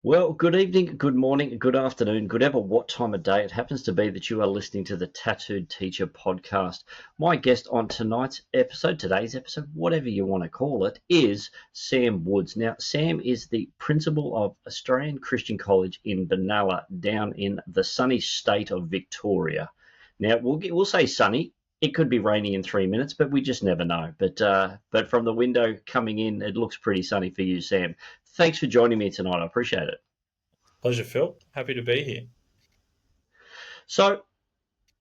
Well, good evening, good morning, good afternoon, good ever what time of day it happens to be that you are listening to the Tattooed Teacher podcast. My guest on today's episode, whatever you want to call it, is Sam Woods. Now, Sam is the principal of Australian Christian College in Banalla, down in the sunny state of Victoria. Now, we'll say sunny. It could be raining in 3 minutes, but we just never know. But from the window coming in, it looks pretty sunny for you, Sam. Thanks for joining me tonight. I appreciate it. Pleasure, Phil. Happy to be here. So,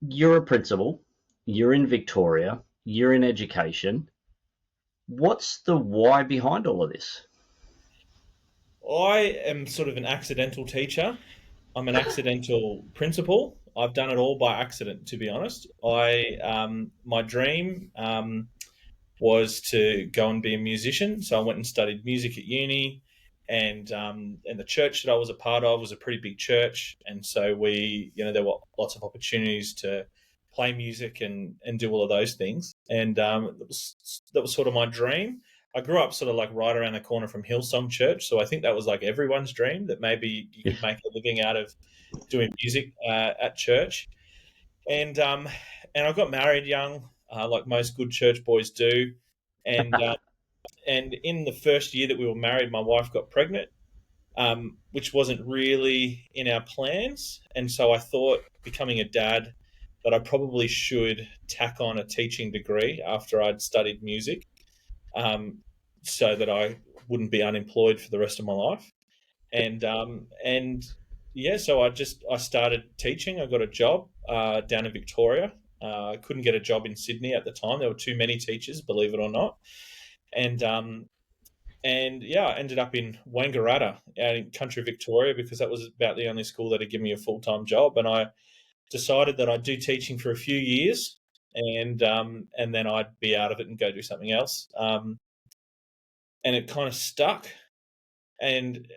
you're a principal, you're in Victoria, you're in education. What's the why behind all of this? I am sort of an accidental teacher. I'm an accidental principal. I've done it all by accident, to be honest. My dream was to go and be a musician, so I went and studied music at uni. And the church that I was a part of was a pretty big church, and so there were lots of opportunities to play music and do all of those things. And that was sort of my dream. I grew up sort of like right around the corner from Hillsong Church, so I think that was like everyone's dream, that maybe you could make a living out of doing music at church. And I got married young, like most good church boys do, and. And in the first year that we were married, my wife got pregnant, which wasn't really in our plans. And so I thought, becoming a dad, that I probably should tack on a teaching degree after I'd studied music, so that I wouldn't be unemployed for the rest of my life. So I started teaching. I got a job down in Victoria. I couldn't get a job in Sydney at the time. There were too many teachers, believe it or not. I ended up in Wangaratta out in country Victoria, because that was about the only school that had given me a full-time job. And I decided that I'd do teaching for a few years, and then I'd be out of it and go do something else. And it kind of stuck. And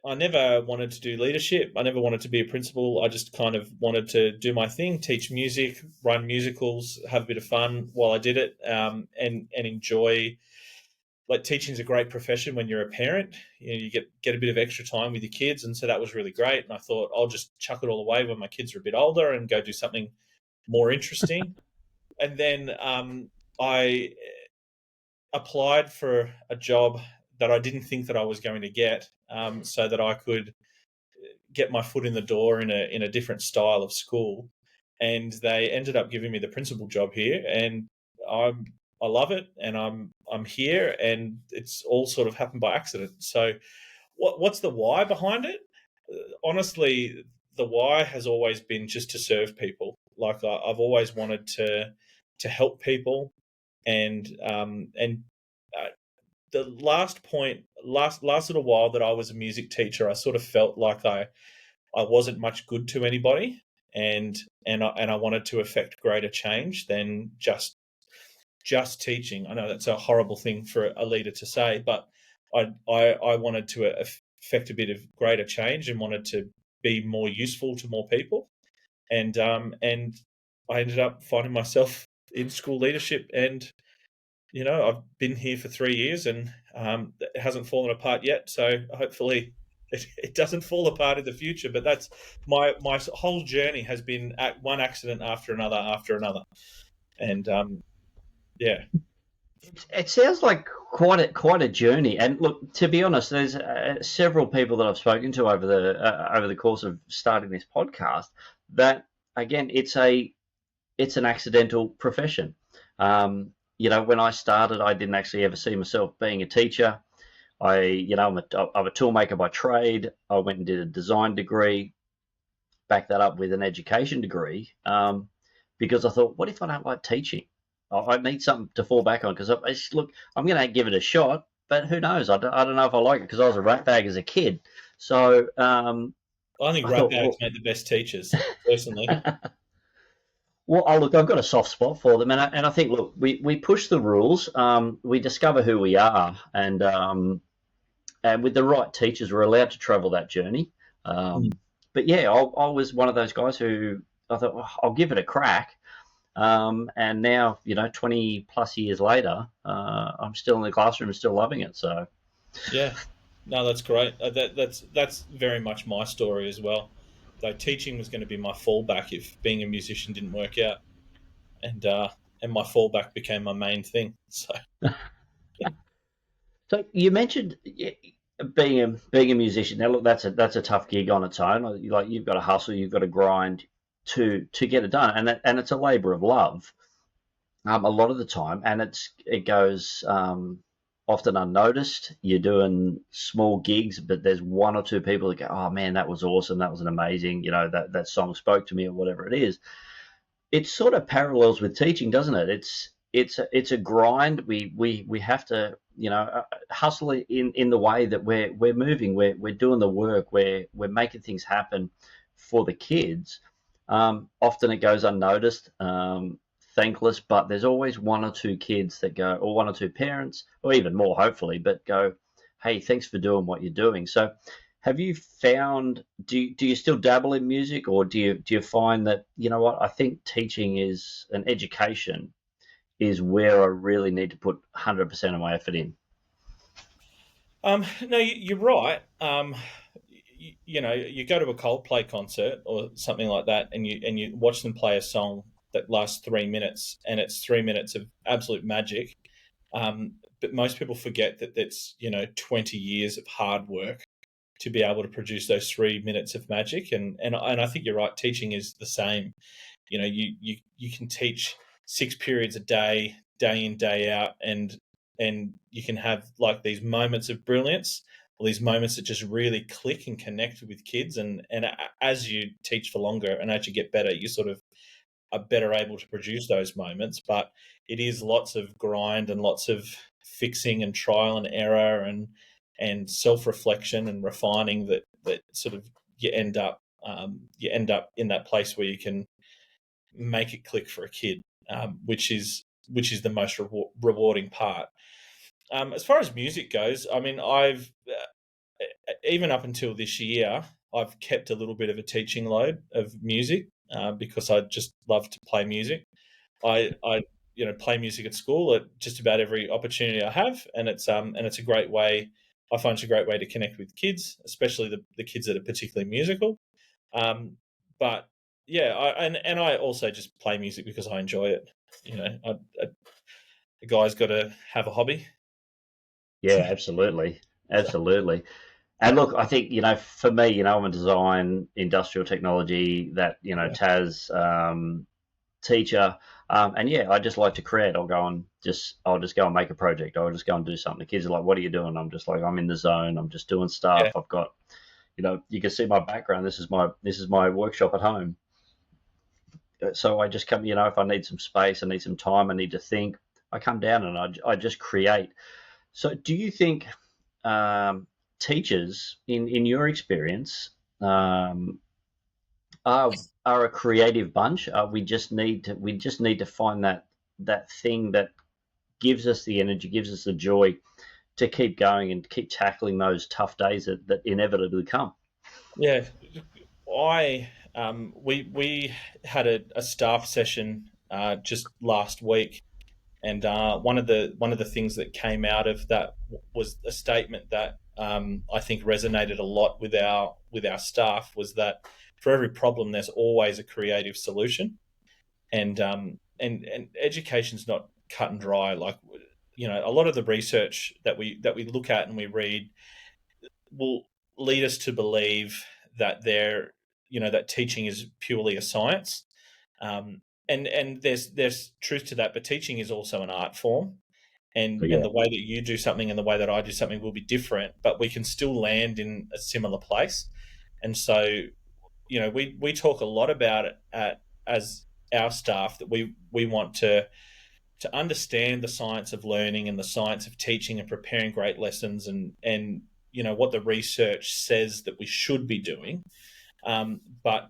I never wanted to do leadership. I never wanted to be a principal. I just kind of wanted to do my thing, teach music, run musicals, have a bit of fun while I did it, and enjoy. Like, teaching is a great profession when you're a parent. You get a bit of extra time with your kids, and so that was really great. And I thought, I'll just chuck it all away when my kids are a bit older and go do something more interesting. And then I applied for a job that I didn't think that I was going to get, so that I could get my foot in the door in a different style of school. And they ended up giving me the principal job here, and I love it, and I'm here, and it's all sort of happened by accident. So what's the why behind it? Honestly, the why has always been just to serve people. Like, I've always wanted to help people, and the last little while that I was a music teacher, I sort of felt like I wasn't much good to anybody, and I wanted to affect greater change than just teaching. I know that's a horrible thing for a leader to say, but I wanted to affect a bit of greater change and wanted to be more useful to more people. And I ended up finding myself in school leadership, and I've been here for 3 years, and it hasn't fallen apart yet. So hopefully it doesn't fall apart in the future. But that's my whole journey has been one accident after another. And yeah. It sounds like quite a journey. And look, to be honest, there's several people that I've spoken to over the course of starting this podcast that, again, it's an accidental profession. When I started, I didn't actually ever see myself being a teacher. I'm a toolmaker by trade. I went and did a design degree, backed that up with an education degree, because I thought, what if I don't like teaching? I need something to fall back on, because I'm going to give it a shot, but who knows? I don't know if I like it, because I was a ratbag as a kid. So I think ratbags make the best teachers, personally. Well, look, I've got a soft spot for them, and I think, look, we push the rules, we discover who we are, and and with the right teachers, we're allowed to travel that journey. Mm. But yeah, I was one of those guys who I thought, well, I'll give it a crack. And now, 20 plus years later, I'm still in the classroom and still loving it. So, Yeah, no, that's great. That's very much my story as well. Though teaching was going to be my fallback if being a musician didn't work out, and uh, and my fallback became my main thing. So so you mentioned being a musician. Now, look, that's a tough gig on its own. Like you've got to hustle, you've got to grind to get it done, and it's a labour of love. A lot of the time, and it goes often unnoticed. You're doing small gigs, but there's one or two people that go, "Oh man, that was awesome! That was an amazing, that song spoke to me," or whatever it is. It sort of parallels with teaching, doesn't it? It's a grind. We have to hustle in the way that we're moving. We're doing the work. We're making things happen for the kids. Often it goes unnoticed, thankless, but there's always one or two kids that go, or one or two parents, or even more, hopefully, but go, "Hey, thanks for doing what you're doing." So, have you found, do you still dabble in music, or do you find that, what, I think teaching is an education is where I really need to put 100% of my effort in? no, you're right. You go to a Coldplay concert or something like that, and you watch them play a song that lasts 3 minutes, and it's 3 minutes of absolute magic. But most people forget that that's 20 years of hard work to be able to produce those 3 minutes of magic. And I think you're right. Teaching is the same. You can teach 6 periods a day, day in, day out, and you can have like these moments of brilliance, or these moments that just really click and connect with kids. And as you teach for longer and as you get better, you sort of are better able to produce those moments. But it is lots of grind and lots of fixing and trial and error and self reflection and refining that sort of you end up in that place where you can make it click for a kid, which is the most rewarding part. As far as music goes, I mean, I've even up until this year, I've kept a little bit of a teaching load of music because I just love to play music. I play music at school at just about every opportunity I have, and it's a great way. I find it's a great way to connect with kids, especially the kids that are particularly musical. But yeah, and I also just play music because I enjoy it. A guy's got to have a hobby. Yeah, absolutely. Absolutely. And look, I think, for me, I'm a design industrial technology that, Yeah, TAS teacher. And yeah, I just like to create. I'll just go and make a project. I'll just go and do something. The kids are like, "What are you doing?" I'm just like, "I'm in the zone. I'm just doing yeah, stuff." I've got, you can see my background. This is my workshop at home. So I just come, if I need some space, I need some time, I need to think, I come down and I just create. So do you think teachers, in your experience, um, are a creative bunch? We just need to find that thing that gives us the energy, gives us the joy to keep going and keep tackling those tough days that inevitably come. yeah. We had a staff session just last week, and one of the things that came out of that was a statement that I think resonated a lot with our staff, was that for every problem there's always a creative solution. And education's not cut and dry. Like, a lot of the research that we look at and we read will lead us to believe that that teaching is purely a science. And there's truth to that, but teaching is also an art form, So and yeah, the way that you do something and the way that I do something will be different, but we can still land in a similar place. And so, we talk a lot about it as our staff, that we want to understand the science of learning and the science of teaching and preparing great lessons, and what the research says that we should be doing. But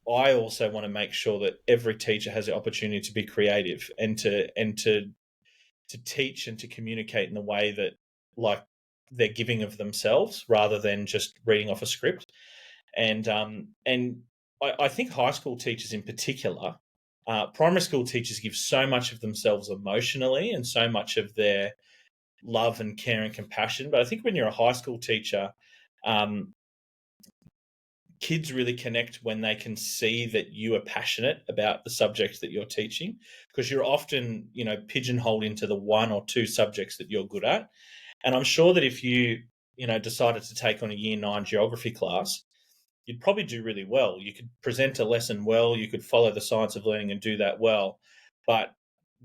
I also want to make sure that every teacher has the opportunity to be creative and to teach and to communicate in the way that, like, they're giving of themselves rather than just reading off a script. And I think high school teachers in particular, primary school teachers give so much of themselves emotionally and so much of their love and care and compassion. But I think when you're a high school teacher, um, kids really connect when they can see that you are passionate about the subject that you're teaching, because you're often, pigeonholed into the one or two subjects that you're good at. And I'm sure that if you, decided to take on a year 9 geography class, you'd probably do really well. You could present a lesson well, you could follow the science of learning and do that well. But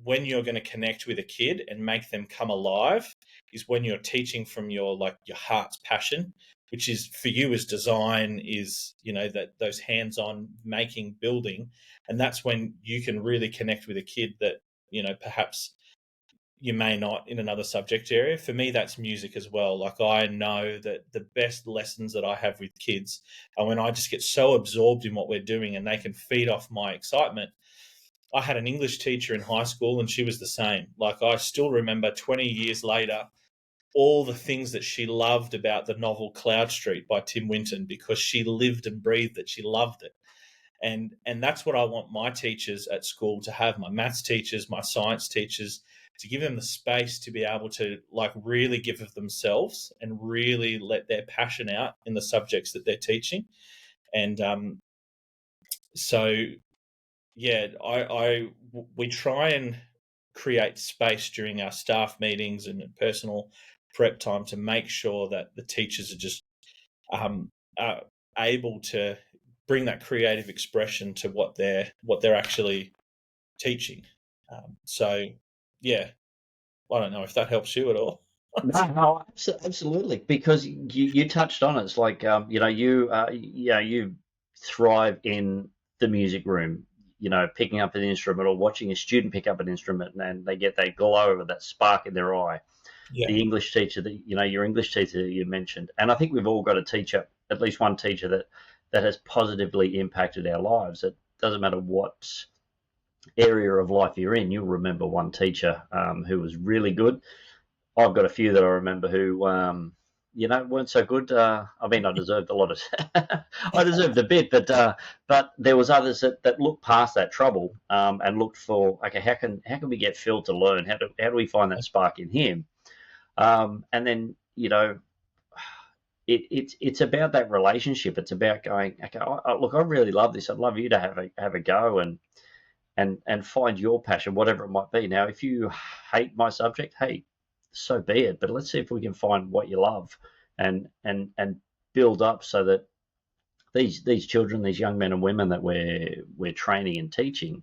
when you're going to connect with a kid and make them come alive is when you're teaching from your heart's passion, which is for you as design, is that those hands-on making, building. And that's when you can really connect with a kid that perhaps you may not in another subject area. For me, that's music as well. Like, I know that the best lessons that I have with kids are when I just get so absorbed in what we're doing and they can feed off my excitement. I had an English teacher in high school and she was the same. Like, I still remember 20 years later all the things that she loved about the novel Cloud Street by Tim Winton, because she lived and breathed it. She loved it. And that's what I want my teachers at school to have, my maths teachers, my science teachers, to give them the space to be able to really give of themselves and really let their passion out in the subjects that they're teaching. And so yeah, we try and create space during our staff meetings and personal prep time to make sure that the teachers are just are able to bring that creative expression to what they're actually teaching. So yeah, I don't know if that helps you at all. No, no, absolutely. Because you touched on it. It's like you thrive in the music room. Picking up an instrument or watching a student pick up an instrument, and they get that glow, that spark in their eye. Yeah, The English teacher that your English teacher that you mentioned, and I think we've all got a teacher, at least one teacher that has positively impacted our lives. It doesn't matter what area of life you're in, you'll remember one teacher who was really good. I've got a few that I remember who, weren't so good. I mean, I deserved a lot of, I deserved a bit, but there was others that looked past that trouble and looked for, okay, how can we get Phil to learn? How do we find that spark in him? And then it's about that relationship. It's about going, okay, look, I really love this. I'd love you to have a go and find your passion, whatever it might be. Now, if you hate my subject, hey, so be it. But let's see if we can find what you love, and build up so that these children, these young men and women that we're training and teaching,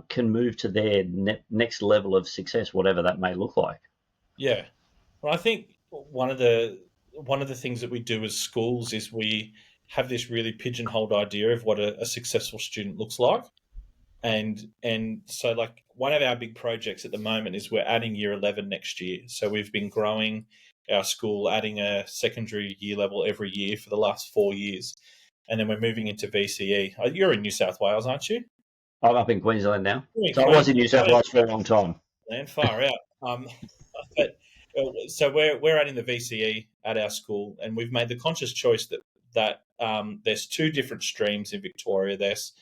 can move to their next level of success, whatever that may look like. yeah. Well, I think one of the things that we do as schools is we have this really pigeonholed idea of what a successful student looks like. And so, like, one of our big projects at the moment is we're adding year 11 next year. So we've been growing our school, adding a secondary year level every year for the last 4 years, and then we're moving into VCE. You're in New South Wales, aren't you? I'm up in Queensland now, You're in so I was in New South Queensland. Wales for a long time. Man, far out. But, so we're adding the VCE at our school, and we've made the conscious choice that there's two different streams in Victoria. There's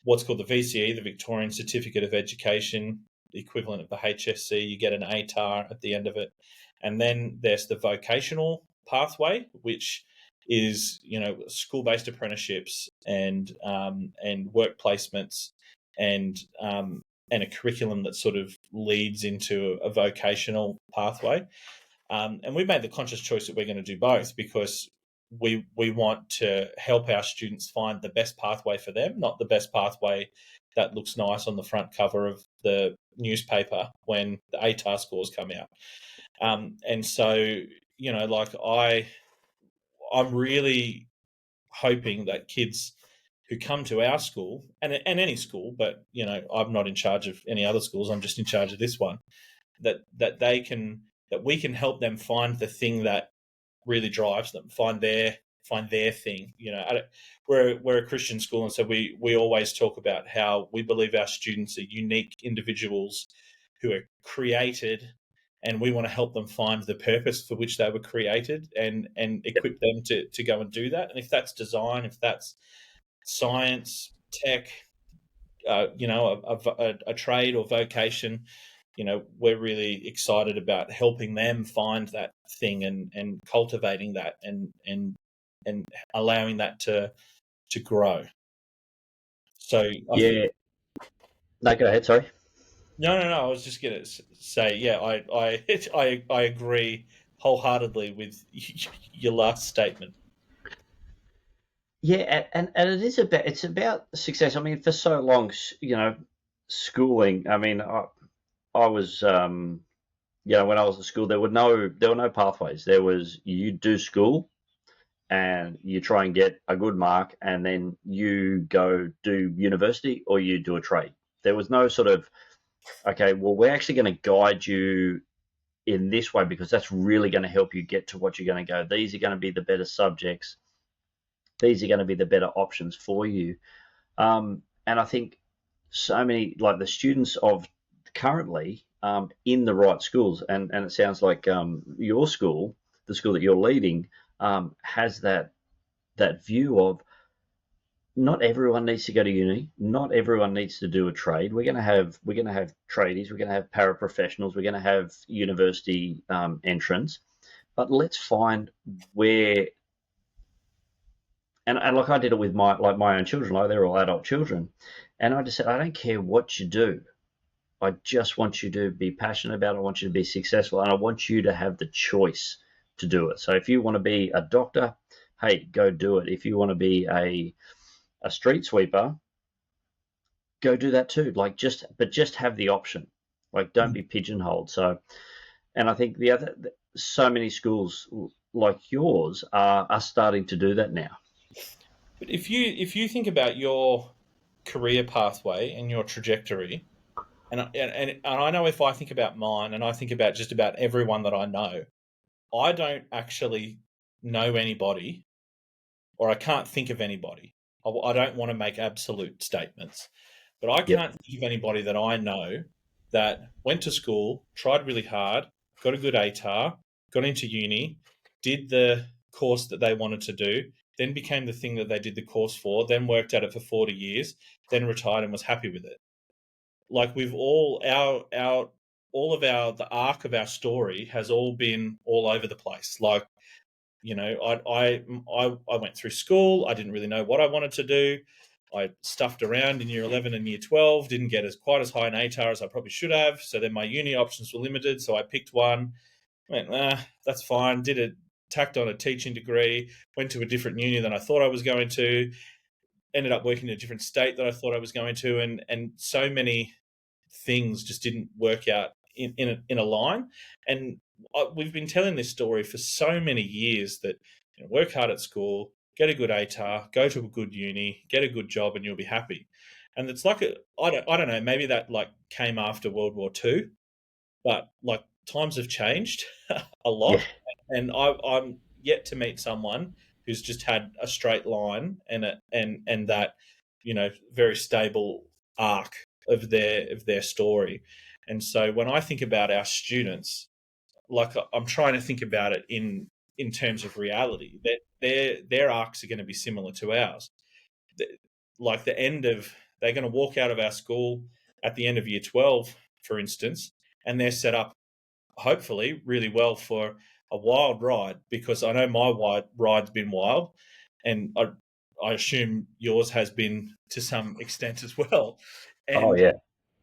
what's called the VCE, the Victorian Certificate of Education, the equivalent of the HSC. You get an ATAR at the end of it, and then there's the vocational pathway, which is school-based apprenticeships and work placements and and a curriculum that sort of leads into a vocational pathway. And we've made the conscious choice that we're going to do both because we want to help our students find the best pathway for them, not the best pathway that looks nice on the front cover of the newspaper when the ATAR scores come out. And so, I'm really hoping that kids who come to our school and any school, but I'm not in charge of any other schools. I'm just in charge of this one. That we can help them find the thing that really drives them, find their thing. We're a Christian school, and so we always talk about how we believe our students are unique individuals who are created and we want to help them find the purpose for which they were created, and equip them to go and do that. And if that's design, if that's science, tech, a trade or vocation, we're really excited about helping them find that thing, and cultivating that, and allowing that to grow. So I think. Yeah. No, go ahead. Sorry. No, no, no. I was just going to say, yeah, I agree wholeheartedly with your last statement. Yeah, and it's about success. I mean, for so long, schooling. I mean, I was when I was at school, there were no pathways. There was you do school and you try and get a good mark, and then you go do university or you do a trade. There was no sort of, okay, well, we're actually going to guide you in this way because that's really going to help you get to what you're going to go. These are going to be the better subjects. These are going to be the better options for you. And I think so many, like the students of currently, in the right schools, and it sounds like your school, the school that you're leading, has that view of not everyone needs to go to uni, not everyone needs to do a trade. We're going to have tradies, we're going to have paraprofessionals, we're going to have university entrants, but let's find where. And like I did it with my own children, like they're all adult children, and I just said, I don't care what you do, I just want you to be passionate about it. I want you to be successful, and I want you to have the choice to do it. So if you want to be a doctor, hey, go do it. If you want to be a street sweeper, go do that too. Just have the option. Like, don't be pigeonholed. So, and I think so many schools like yours are starting to do that now. But if you think about your career pathway and your trajectory, and I know if I think about mine, and I think about just about everyone that I know, I don't actually know anybody, or I can't think of anybody. I don't want to make absolute statements, but I Yep. can't think of anybody that I know that went to school, tried really hard, got a good ATAR, got into uni, did the course that they wanted to do, then became the thing that they did the course for, then worked at it for 40 years, then retired and was happy with it. Like, we've all of the arc of our story has all been all over the place. Like, I went through school. I didn't really know what I wanted to do. I stuffed around in year 11 and year 12, didn't get quite as high an ATAR as I probably should have. So then my uni options were limited. So I picked one, went, that's fine. Tacked on a teaching degree, went to a different uni than I thought I was going to, ended up working in a different state that I thought I was going to. And so many things just didn't work out in a line. And we've been telling this story for so many years that work hard at school, get a good ATAR, go to a good uni, get a good job, and you'll be happy. And it's like I don't know, maybe that like came after World War II, but like times have changed a Yeah. lot, and I'm yet to meet someone who's just had a straight line and that very stable arc of their story. And so when I think about our students, like I'm trying to think about it in terms of reality, that their arcs are going to be similar to ours. Like they're going to walk out of our school at the end of year 12, for instance, and they're set up hopefully really well for a wild ride, because I know my ride's been wild, and I assume yours has been to some extent as well. Oh And yeah.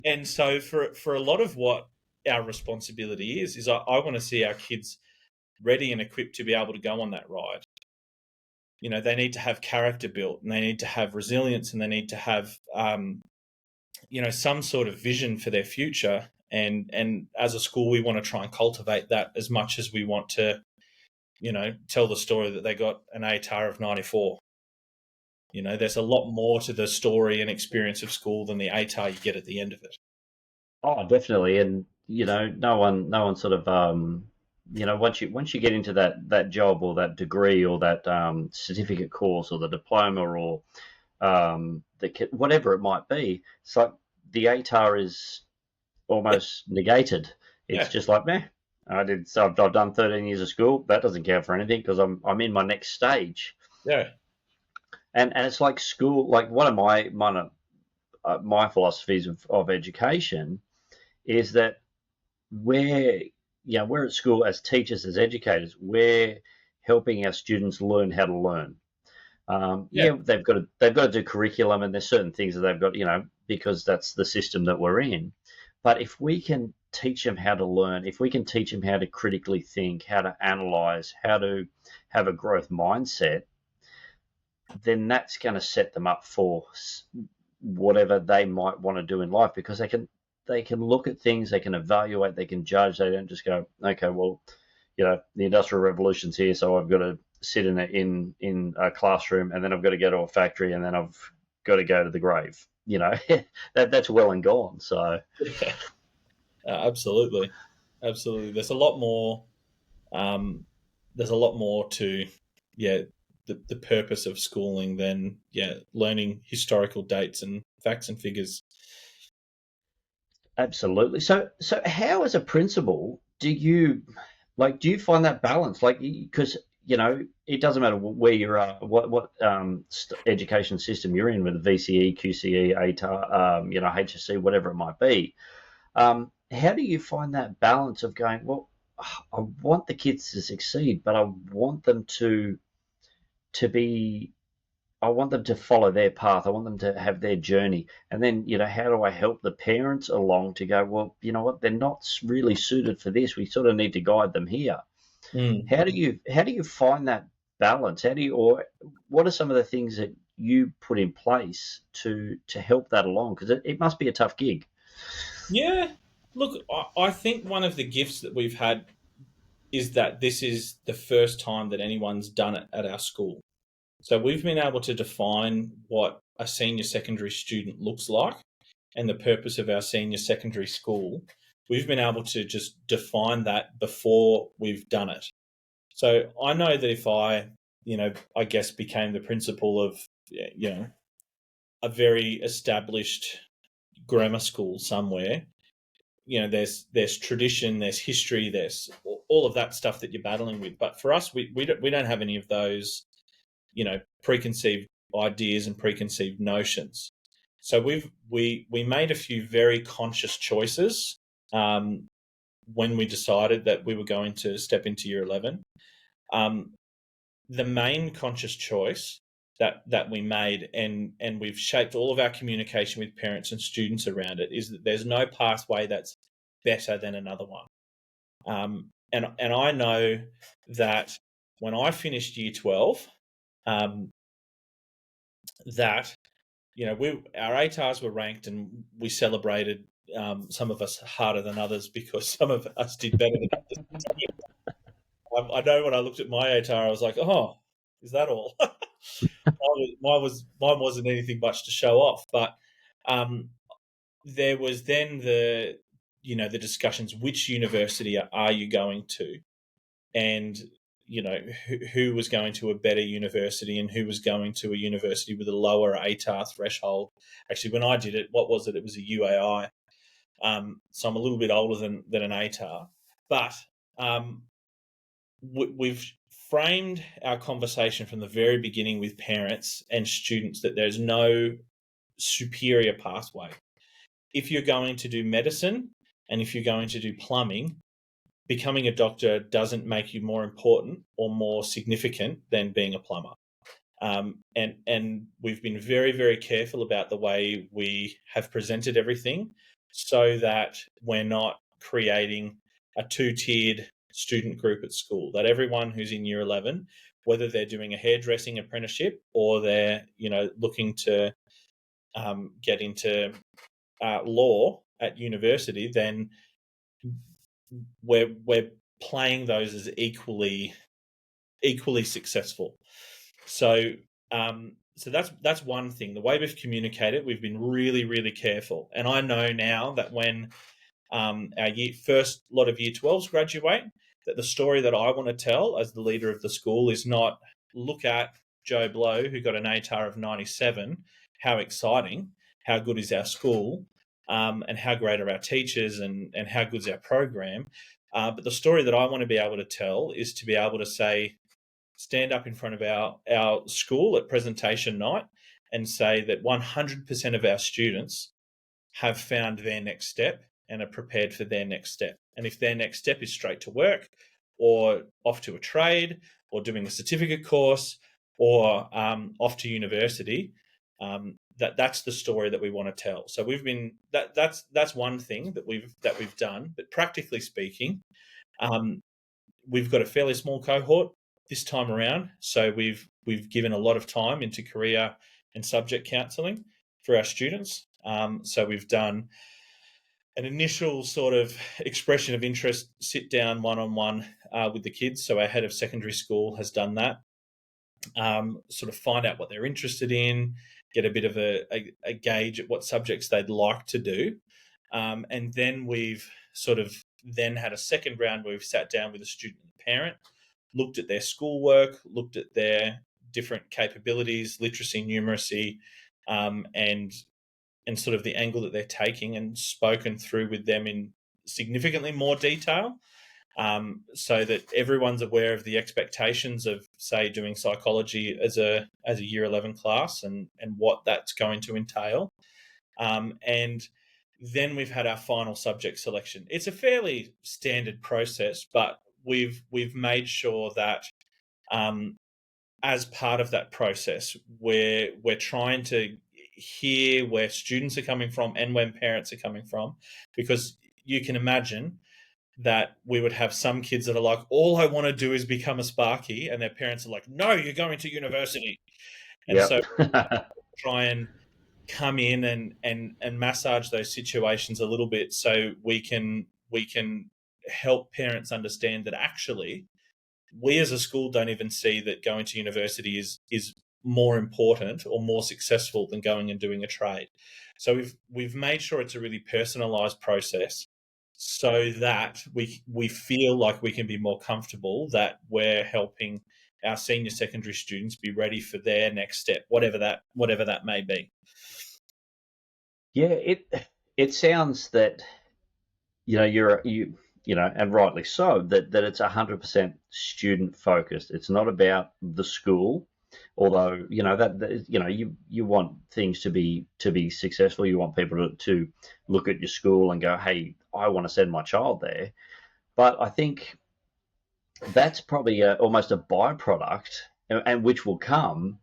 and so for a lot of what our responsibility is I want to see our kids ready and equipped to be able to go on that ride. They need to have character built, and they need to have resilience, and they need to have some sort of vision for their future. And as a school, we want to try and cultivate that as much as we want to, tell the story that they got an ATAR of 94. There's a lot more to the story and experience of school than the ATAR you get at the end of it. Oh, definitely. And no one sort of once you get into that job or that degree or that certificate course or the diploma or whatever it might be, it's like the ATAR is almost negated. It's Yeah. just like, meh. I did. So I've done 13 years of school. That doesn't count for anything because I'm in my next stage. Yeah. And it's like school. Like one of my philosophies of education is that we're we're at school as teachers, as educators. We're helping our students learn how to learn. Yeah. They've got to do curriculum, and there's certain things that they've got, because that's the system that we're in. But if we can teach them how to learn, if we can teach them how to critically think, how to analyze, how to have a growth mindset, then that's going to set them up for whatever they might want to do in life, because they can look at things, they can evaluate, they can judge. They don't just go, okay, well, the Industrial Revolution's here, so I've got to sit in a classroom, and then I've got to go to a factory, and then I've got to go to the grave. That's well and gone. So Yeah. Absolutely, absolutely. There's a lot more. There's a lot more to, yeah, the purpose of schooling than learning historical dates and facts and figures. absolutely. So how, as a principal, do you find that balance? Like, because it doesn't matter where you're at, what education system you're in, with VCE, QCE, ATAR, HSC, whatever it might be. How do you find that balance of going, well, I want the kids to succeed, but I want them to be I want them to follow their path. I want them to have their journey. And then, how do I help the parents along to go, well, you know what, they're not really suited for this. We sort of need to guide them here. Mm. How do you find that balance? Or what are some of the things that you put in place to help that along? Because it must be a tough gig. Yeah, look, I think one of the gifts that we've had is that this is the first time that anyone's done it at our school. So we've been able to define what a senior secondary student looks like and the purpose of our senior secondary school. We've been able to just define that before we've done it. So I know that if I guess became the principal of, a very established grammar school somewhere, there's tradition, there's history, there's all of that stuff that you're battling with. But for us, we don't have any of those, preconceived ideas and preconceived notions. So we made a few very conscious choices when we decided that we were going to step into year 11. Um, the main conscious choice that we made, and we've shaped all of our communication with parents and students around it, is that there's no pathway that's better than another one. And I know that when I finished year 12, that our ATARs were ranked, and we celebrated, some of us harder than others because some of us did better than others. I know when I looked at my ATAR, I was like, "Oh, is that all?" Mine wasn't anything much to show off, but um, there was then the discussions: which university are you going to, and who was going to a better university and who was going to a university with a lower ATAR threshold. Actually, when I did it, what was it? It was a UAI. So I'm a little bit older than an ATAR, but um, we've framed our conversation from the very beginning with parents and students that there's no superior pathway. If you're going to do medicine and if you're going to do plumbing, becoming a doctor doesn't make you more important or more significant than being a plumber. And we've been very, very careful about the way we have presented everything, so that we're not creating a two-tiered student group at school. That everyone who's in year 11, whether they're doing a hairdressing apprenticeship or they're looking to get into law at university, then we're playing those as equally successful. So so that's one thing. The way we've communicated, we've been really, really careful. And I know now that when our first lot of year 12s graduate, that the story that I want to tell as the leader of the school is not, look at Joe Blow, who got an ATAR of 97, how exciting, how good is our school, and how great are our teachers, and how good is our program. But the story that I want to be able to tell is to be able to say, stand up in front of our school at presentation night and say that 100% of our students have found their next step and are prepared for their next step. And if their next step is straight to work or off to a trade or doing a certificate course or off to university, that's the story that we want to tell. So we've been that's one thing that we've done. But practically speaking, we've got a fairly small cohort this time around. So we've given a lot of time into career and subject counselling for our students. So we've done an initial sort of expression of interest, sit down one-on-one with the kids. So our head of secondary school has done that. Sort of find out what they're interested in, get a bit of a gauge at what subjects they'd like to do. And then we've sort of then had a second round where we've sat down with a student and a parent, looked at their schoolwork, looked at their different capabilities, literacy, numeracy, and sort of the angle that they're taking, and spoken through with them in significantly more detail, so that everyone's aware of the expectations of, say, doing psychology as a year 11 class and what that's going to entail. And then we've had our final subject selection. It's a fairly standard process, but we've made sure that as part of that process, we're trying to hear where students are coming from and when parents are coming from, because you can imagine that we would have some kids that are like, all I want to do is become a Sparky, and their parents are like, no, you're going to university. And Yep. so try and come in and massage those situations a little bit, so we can help parents understand that actually we as a school don't even see that going to university is more important or more successful than going and doing a trade. So we've made sure it's a really personalized process, so that we feel like we can be more comfortable that we're helping our senior secondary students be ready for their next step, whatever that may be. Yeah, it sounds that and rightly so, that it's 100% student focused. It's not about the school, although you want things to be successful. You want people to look at your school and go, hey, I want to send my child there. But I think that's probably almost a byproduct, and which will come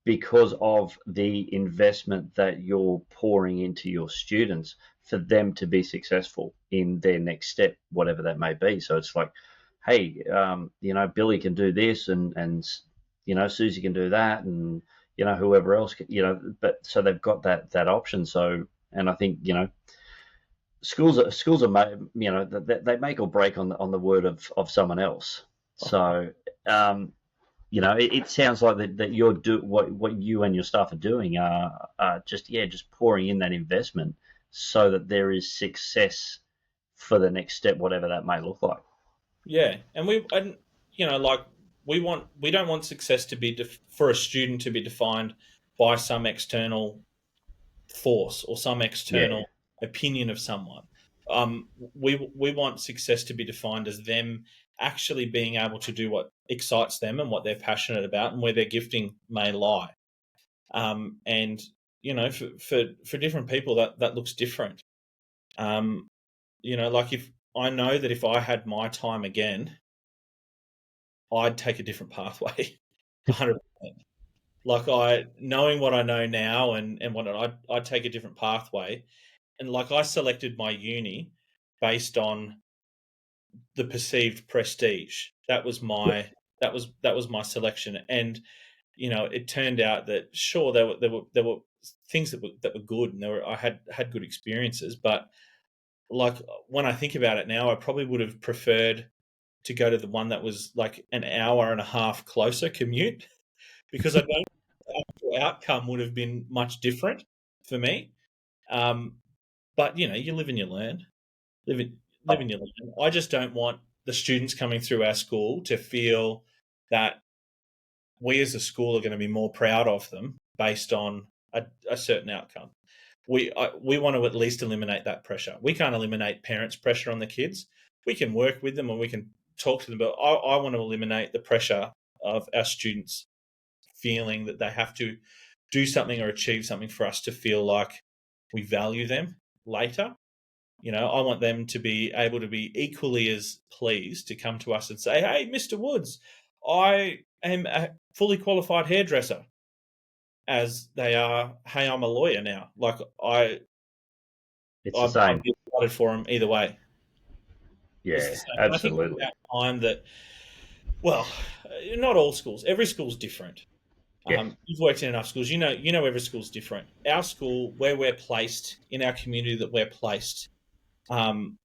because of the investment that you're pouring into your students for them to be successful in their next step, whatever that may be. So it's like, hey, Billy can do this, and Susie can do that, and whoever else can, but so they've got that option. So, and I think schools are they make or break on the word of someone else. So it sounds like that you're what you and your staff are doing are just pouring in that investment so that there is success for the next step, whatever that may look like. Yeah, and we don't want success to be for a student to be defined by some external force or some Yeah, external opinion of someone. We want success to be defined as them actually being able to do what excites them and what they're passionate about and where their gifting may lie. And for different people that looks different. Like if I know that if I had my time again, I'd take a different pathway, 100%. Like knowing what I know now and what I'd take a different pathway. And like I selected my uni based on the perceived prestige. That was my selection. And it turned out that sure there were things that were good, and I had good experiences, but like when I think about it now, I probably would have preferred to go to the one that was like an hour and a half closer commute, because I don't the actual outcome would have been much different for me. Um, but you live and you learn. Live in, live and you learn. I just don't want the students coming through our school to feel that we as a school are going to be more proud of them based on a certain outcome. We want to at least eliminate that pressure. We can't eliminate parents' pressure on the kids, we can work with them and we can talk to them, but I want to eliminate the pressure of our students feeling that they have to do something or achieve something for us to feel like we value them later. I want them to be able to be equally as pleased to come to us and say, "Hey, Mr. Woods, I am a fully qualified hairdresser," as they are, "Hey, I'm a lawyer now." Like It's the I'd same. be excited for them either way. It's the Yeah, same. And I think it's absolutely. about time that, well, not all schools. Every school's different. Yeah, You've worked in enough schools. You know every school's different. Our school, where we're placed in our community, that we're placed, um,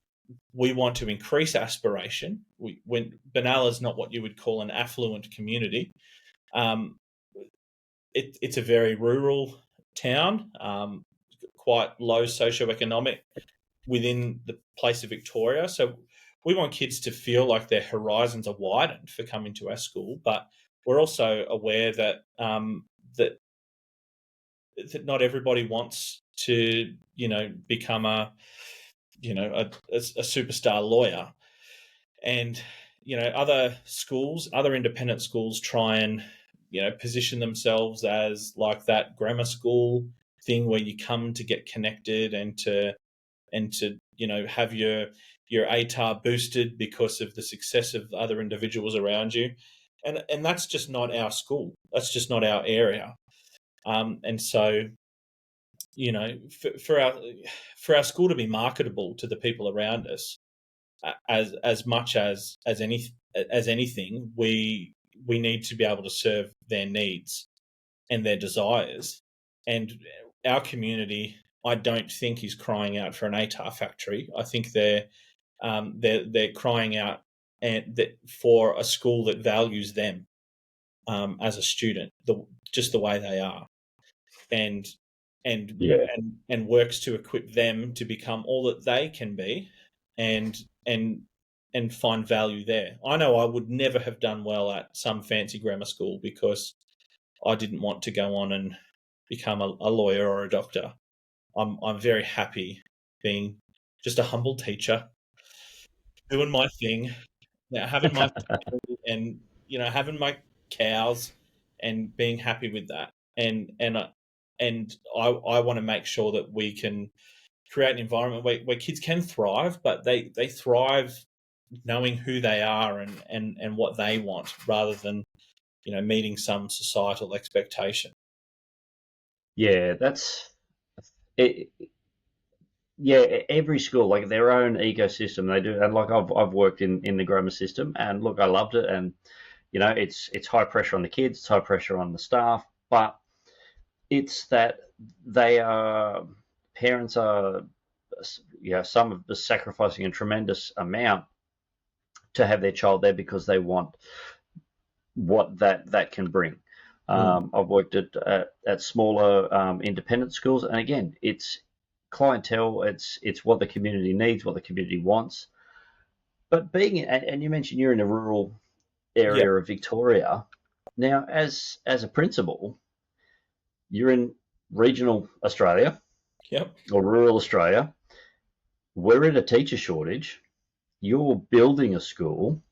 we want to increase aspiration. When Banalla is not what you would call an affluent community, um, it's a very rural town, quite low socioeconomic within the place of Victoria. So we want kids to feel like their horizons are widened for coming to our school, but we're also aware that that that not everybody wants to, become a superstar lawyer. And other schools, other independent schools, try and position themselves as like that grammar school thing where you come to get connected and to have your ATAR boosted because of the success of other individuals around you, and that's just not our school. That's just not our area. And so for our school to be marketable to the people around us, as much as anything, we need to be able to serve their needs and their desires. And our community, I don't think, is crying out for an ATAR factory. I think they're crying out for a school that values them as a student, just the way they are, and and yeah, and works to equip them to become all that they can be, and and and find value there. I know I would never have done well at some fancy grammar school because I didn't want to go on and become a lawyer or a doctor. I'm very happy being just a humble teacher, doing my thing, having my family and having my cows and being happy with that. And I want to make sure that we can create an environment where kids can thrive, but they thrive knowing who they are and what they want rather than meeting some societal expectation. yeah. That's it. Yeah, every school like their own ecosystem they do, and like I've worked in the grammar system, and look, I loved it, and it's high pressure on the kids, it's high pressure on the staff, but it's that they are parents are some of the sacrificing a tremendous amount to have their child there because they want what that can bring. Mm. I've worked at smaller independent schools, and again, it's clientele. It's what the community needs, what the community wants. But and you mentioned you're in a rural Yeah. area of Victoria. Now, as a principal, you're in regional Australia Yep. or rural Australia. We're in a teacher shortage. You're building a school.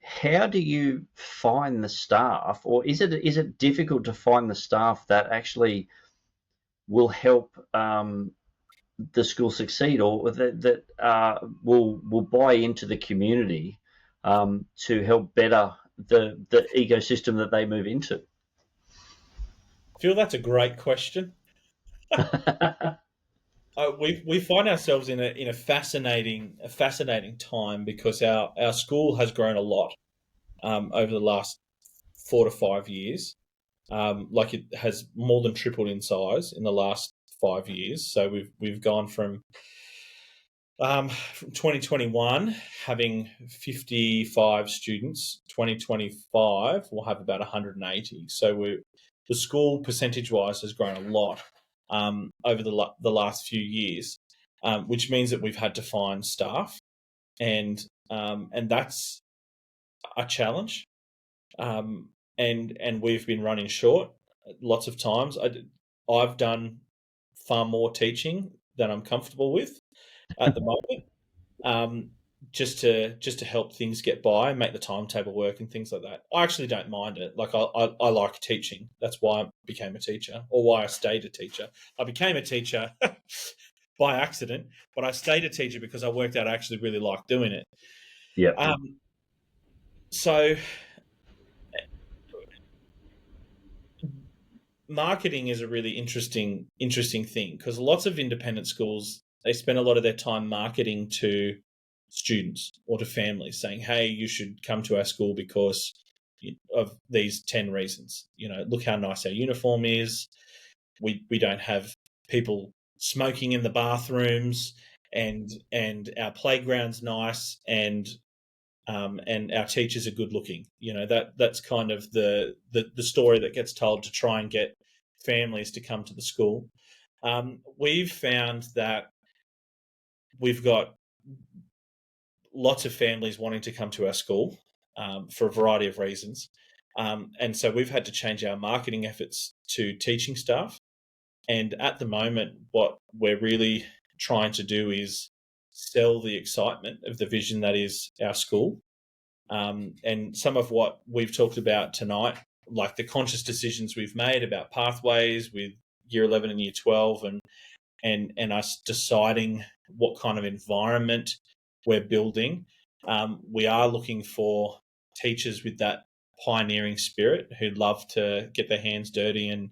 How do you find the staff, or is it difficult to find the staff that actually will help the school succeed, or that will buy into the community to help better the ecosystem that they move into? I feel that's a great question. We find ourselves in a fascinating time because our school has grown a lot over the last 4 to 5 years. Like it has more than tripled in size in the last 5 years. So we've gone from 2021 having 55 students. 2025 we'll have about 180. So the school percentage wise has grown a lot over the last few years, which means that we've had to find staff, and that's a challenge. And we've been running short lots of times. I've done far more teaching than I'm comfortable with at the moment. Um, just to help things get by, make the timetable work and things like that. I actually don't mind it. Like I like teaching. That's why I became a teacher, or why I stayed a teacher. I became a teacher by accident, but I stayed a teacher because I worked out I actually really liked doing it. Yeah. So marketing is a really interesting thing, because lots of independent schools, they spend a lot of their time marketing to students or to families, saying, hey, you should come to our school because of these 10 reasons. Look how nice our uniform is. We don't have people smoking in the bathrooms, and our playground's nice, and our teachers are good looking. That's kind of the story that gets told to try and get families to come to the school. We've found that we've got lots of families wanting to come to our school for a variety of reasons. And so we've had to change our marketing efforts to teaching staff. And at the moment, what we're really trying to do is sell the excitement of the vision that is our school. And some of what we've talked about tonight, like the conscious decisions we've made about pathways with year 11 and year 12, and us deciding what kind of environment we're building. We are looking for teachers with that pioneering spirit who love to get their hands dirty and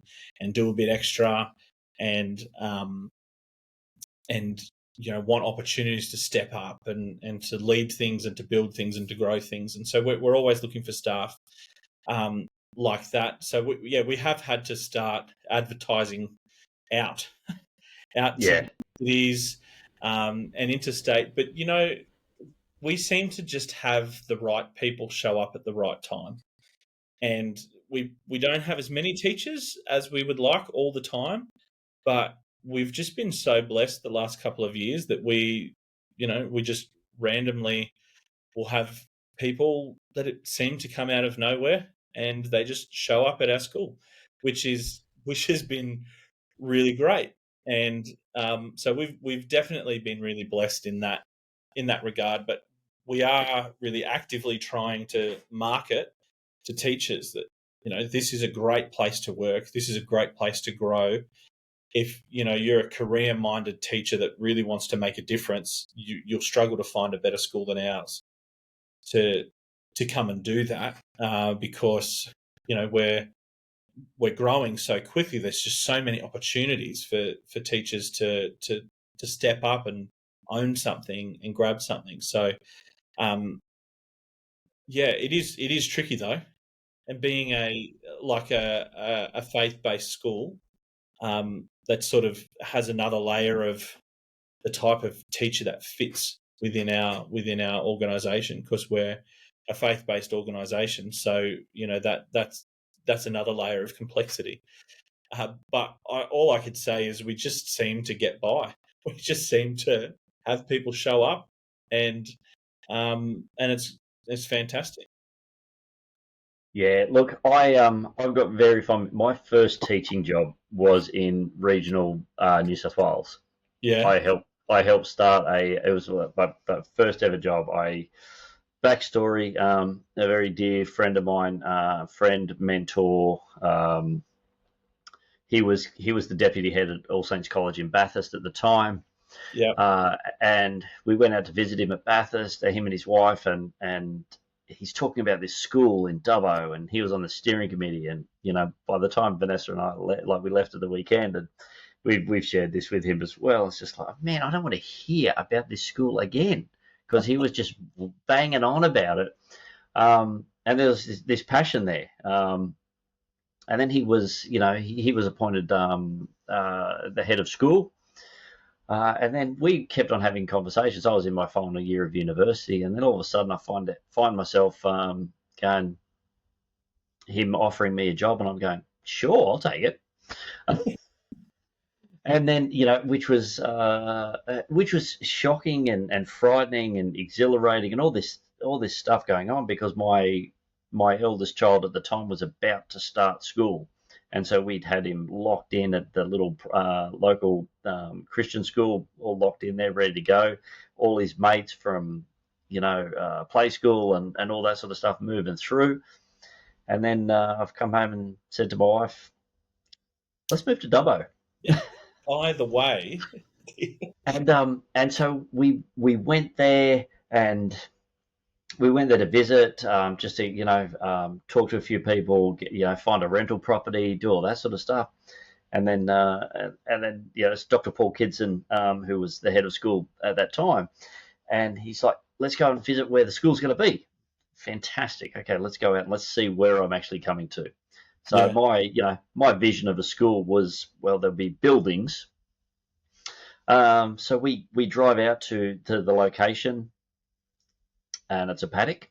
do a bit extra, and want opportunities to step up and to lead things and to build things and to grow things. And so we're always looking for staff like that. So we have had to start advertising out Yeah. to cities and interstate. But we seem to just have the right people show up at the right time, and we don't have as many teachers as we would like all the time, but we've just been so blessed the last couple of years that we just randomly will have people that it seem to come out of nowhere, and they just show up at our school, which has been really great. And so we've definitely been really blessed in that regard. But we are really actively trying to market to teachers that this is a great place to work, this is a great place to grow. If you're a career-minded teacher that really wants to make a difference, you'll struggle to find a better school than ours to come and do that, because we're growing so quickly. There's just so many opportunities for teachers to step up and own something and grab something. So it is tricky though, and being a faith-based school, that sort of has another layer of the type of teacher that fits within our organisation, because we're a faith-based organisation. So that's another layer of complexity. But all I could say is we just seem to get by. We just seem to have people show up, and it's fantastic. Yeah, look, I've got very fond. My first teaching job was in regional New South Wales. Yeah, I helped start it was my first ever job. Backstory, a very dear friend of mine, friend, mentor. He was the deputy head at All Saints College in Bathurst at the time. yeah, And we went out to visit him at Bathurst, him and his wife, and he's talking about this school in Dubbo, and he was on the steering committee. And by the time Vanessa and I we left at the weekend, and we've shared this with him as well. It's just like, man, I don't want to hear about this school again, because he was just banging on about it. And there was this passion there. And then he was, he was appointed the head of school. And then we kept on having conversations. I was in my final year of university, and then all of a sudden I find myself going, him offering me a job, and I'm going, sure, I'll take it. And then which was shocking and frightening and exhilarating, and all this stuff going on, because my eldest child at the time was about to start school. And so we'd had him locked in at the little local Christian school, all locked in there, ready to go. All his mates from play school and all that sort of stuff moving through. And then I've come home and said to my wife, let's move to Dubbo. Yeah. Either way, And so we went there, and we went there to visit, just to talk to a few people, find a rental property, do all that sort of stuff. And then it's Dr. Paul Kidson, who was the head of school at that time, and he's like, let's go and visit where the school's going to be. Fantastic. Okay, let's go out and let's see where I'm actually coming to. So yeah, my vision of the school was, well, there'll be buildings. So we drive out to the location, and it's a paddock.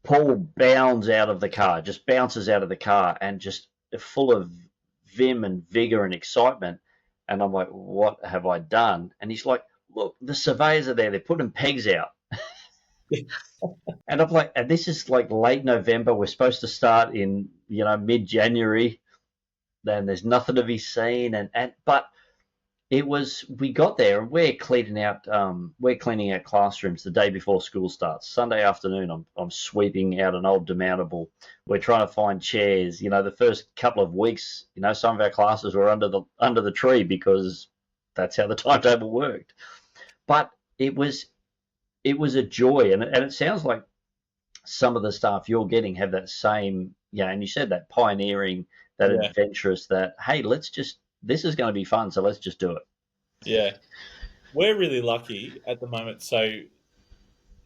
Paul bounds out of the car, just bounces out of the car, and just full of vim and vigor and excitement. And I'm like, what have I done? And he's like, look, the surveyors are there. They're putting pegs out. And I'm like, and this is like late November. We're supposed to start in, mid-January. Then there's nothing to be seen. But we got there, and we're cleaning out classrooms the day before school starts. Sunday afternoon, I'm sweeping out an old demountable. We're trying to find chairs. The first couple of weeks, some of our classes were under the tree because that's how the timetable worked. But it was a joy, and it sounds like some of the staff you're getting have that same, and you said that pioneering, that yeah, adventurous, that, hey, this is going to be fun, so let's just do it. yeah. We're really lucky at the moment. So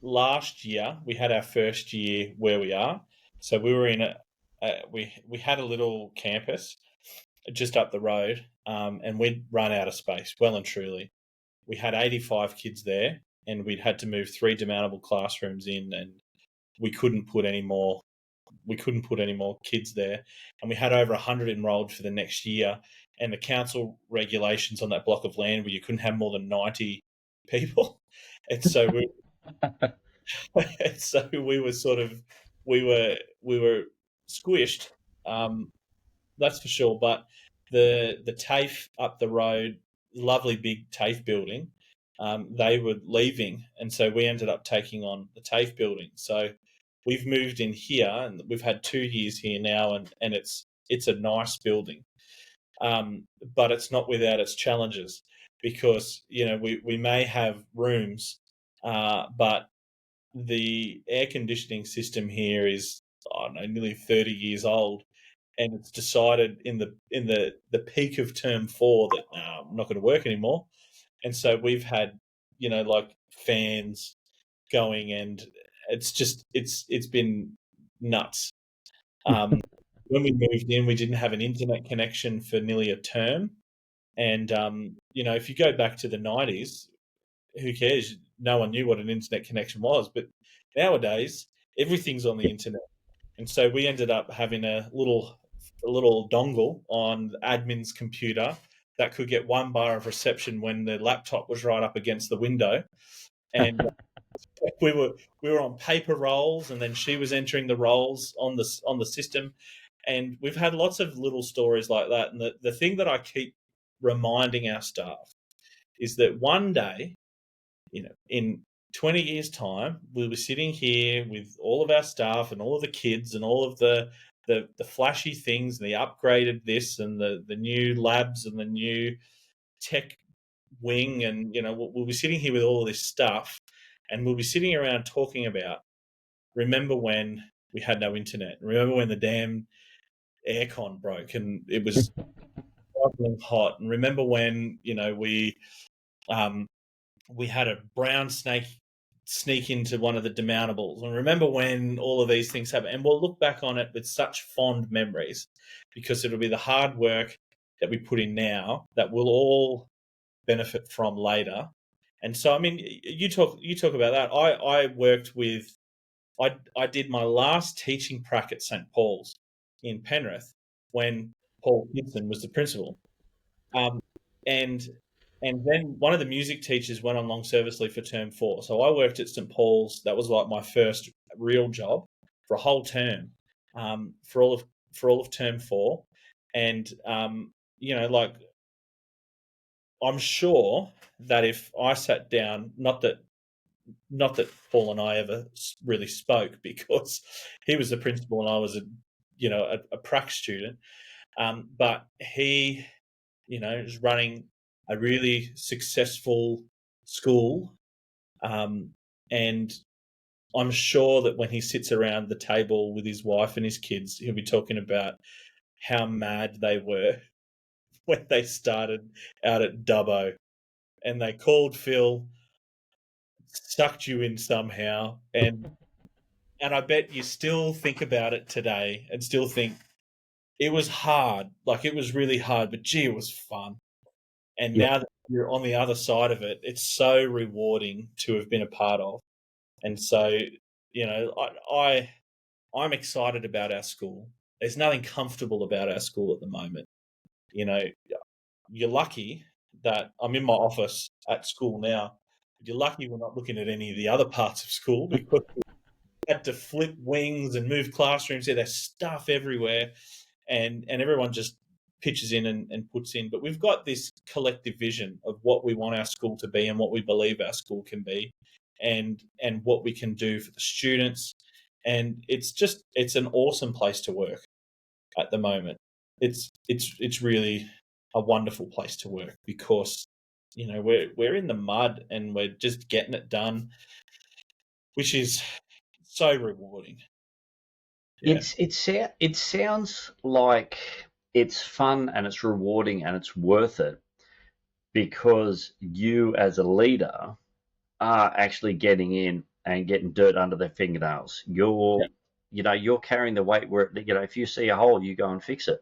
last year we had our first year where we are. So we were in we had a little campus just up the road, and we'd run out of space, well and truly. We had 85 kids there, and we'd had to move 3 demountable classrooms in, and we couldn't put any more. We couldn't put any more kids there, and we had over 100 enrolled for the next year. And the council regulations on that block of land where you couldn't have more than 90 people, and so we were sort of we were squished, that's for sure. But the TAFE up the road, lovely big TAFE building, they were leaving, and so we ended up taking on the TAFE building. So we've moved in here, and we've had 2 years here now, and it's a nice building, but it's not without its challenges, because we may have rooms, but the air conditioning system here is, I don't know, nearly 30 years old, and it's decided in the peak of term 4 that I'm not going to work anymore. And so we've had like fans going, and it's been nuts. When we moved in, we didn't have an internet connection for nearly a term, and if you go back to the 90s, who cares? No one knew what an internet connection was. But nowadays, everything's on the internet, and so we ended up having a little dongle on the admin's computer that could get 1 bar of reception when the laptop was right up against the window, and we were on paper rolls, and then she was entering the rolls on the system, and we've had lots of little stories like that. And the thing that I keep reminding our staff is that one day, in 20 years' time, we'll be sitting here with all of our staff and all of the kids and all of the flashy things and the upgraded this and the new labs and the new tech wing, and we'll be sitting here with all of this stuff, and we'll be sitting around talking about, remember when we had no internet, remember when the damn aircon broke and it was boiling hot, and remember when we had a brown snake sneak into one of the demountables, and remember when all of these things happen. And we'll look back on it with such fond memories, because it'll be the hard work that we put in now that we'll all benefit from later. And so, I mean, you talk about that. I worked with, I did my last teaching prac at St. Paul's in Penrith when Paul Gibson was the principal. Um, and and then one of the music teachers went on long service leave for term 4. So I worked at St. Paul's. That was like my first real job for a whole term, for all of term 4. And like, I'm sure that if I sat down, not that not that Paul and I ever really spoke, because he was the principal and I was a prac student. But he, is running a really successful school, and I'm sure that when he sits around the table with his wife and his kids, he'll be talking about how mad they were when they started out at Dubbo and they called Phil, sucked you in somehow, and I bet you still think about it today and still think it was hard. Like, it was really hard, but gee, it was fun. And Yeah. now that you're on the other side of it, it's so rewarding to have been a part of. And so, I'm excited about our school. There's nothing comfortable about our school at the moment. You know, you're lucky that I'm in my office at school now. You're lucky we're not looking at any of the other parts of school, because we had to flip wings and move classrooms. Yeah, there's stuff everywhere, and everyone just pitches in and puts in. But we've got this collective vision of what we want our school to be and what we believe our school can be, and what we can do for the students. And it's an awesome place to work at the moment. It's really a wonderful place to work, because we're in the mud and we're just getting it done, which is so rewarding. Yeah. It sounds like it's fun and it's rewarding and it's worth it because you as a leader are actually getting in and getting dirt under their fingernails. Yeah. You're carrying the weight where, if you see a hole, you go and fix it.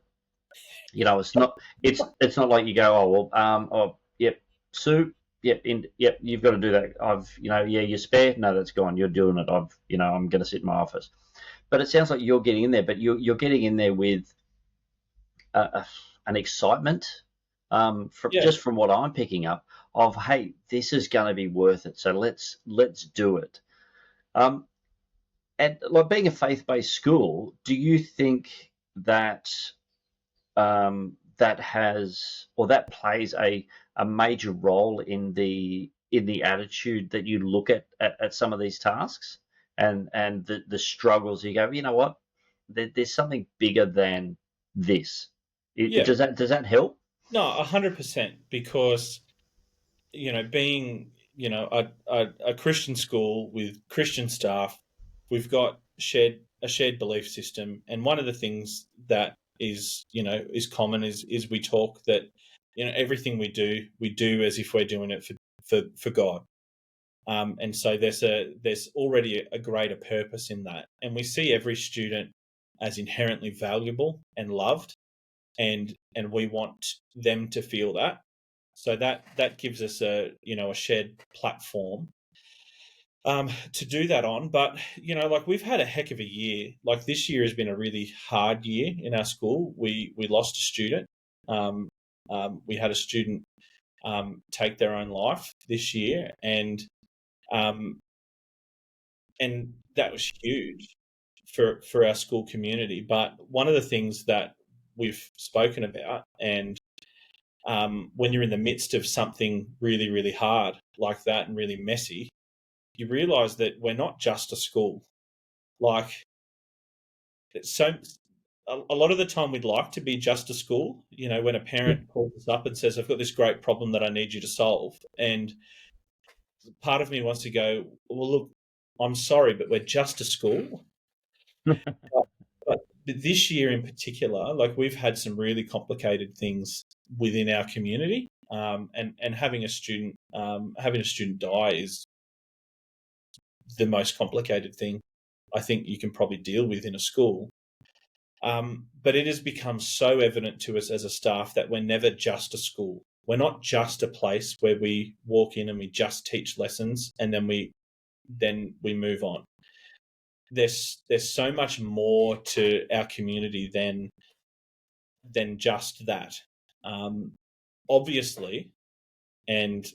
It's not like you go, oh, well, yep, soup, yep, yep, you've got to do that. Yeah, you're spare. No, that's gone. You're doing it. I'm going to sit in my office. But it sounds like you're getting in there, but you're getting in there with an excitement, Yeah. just from what I'm picking up, of, hey, this is going to be worth it. So let's do it. Um, and like, being a faith-based school, do you think that that plays a major role in the attitude that you look at some of these tasks, and the struggles? You go, you know what, there's something bigger than this. Yeah. Does that help? No, 100%, because being a Christian school with Christian staff, we've got a shared belief system, and one of the things that is common is we talk that everything we do as if we're doing it for God, and so there's already a greater purpose in that, and we see every student as inherently valuable and loved, and we want them to feel that. So that gives us a shared platform to do that on. But like, we've had a heck of a year. Like, this year has been a really hard year in our school. We lost a student. We had a student take their own life this year, um, and that was huge for our school community. But one of the things that we've spoken about, and when you're in the midst of something really, really hard like that and really messy, you realize that we're not just a school. Like, so a lot of the time we'd like to be just a school, when a parent calls us up and says, I've got this great problem that I need you to solve. And part of me wants to go, well, look, I'm sorry, but we're just a school. But this year in particular, like, we've had some really complicated things within our community, and having a student die is the most complicated thing I think you can probably deal with in a school. But it has become so evident to us as a staff that we're never just a school. We're not just a place where we walk in and we just teach lessons and then we move on. There's so much more to our community than just that. Obviously, and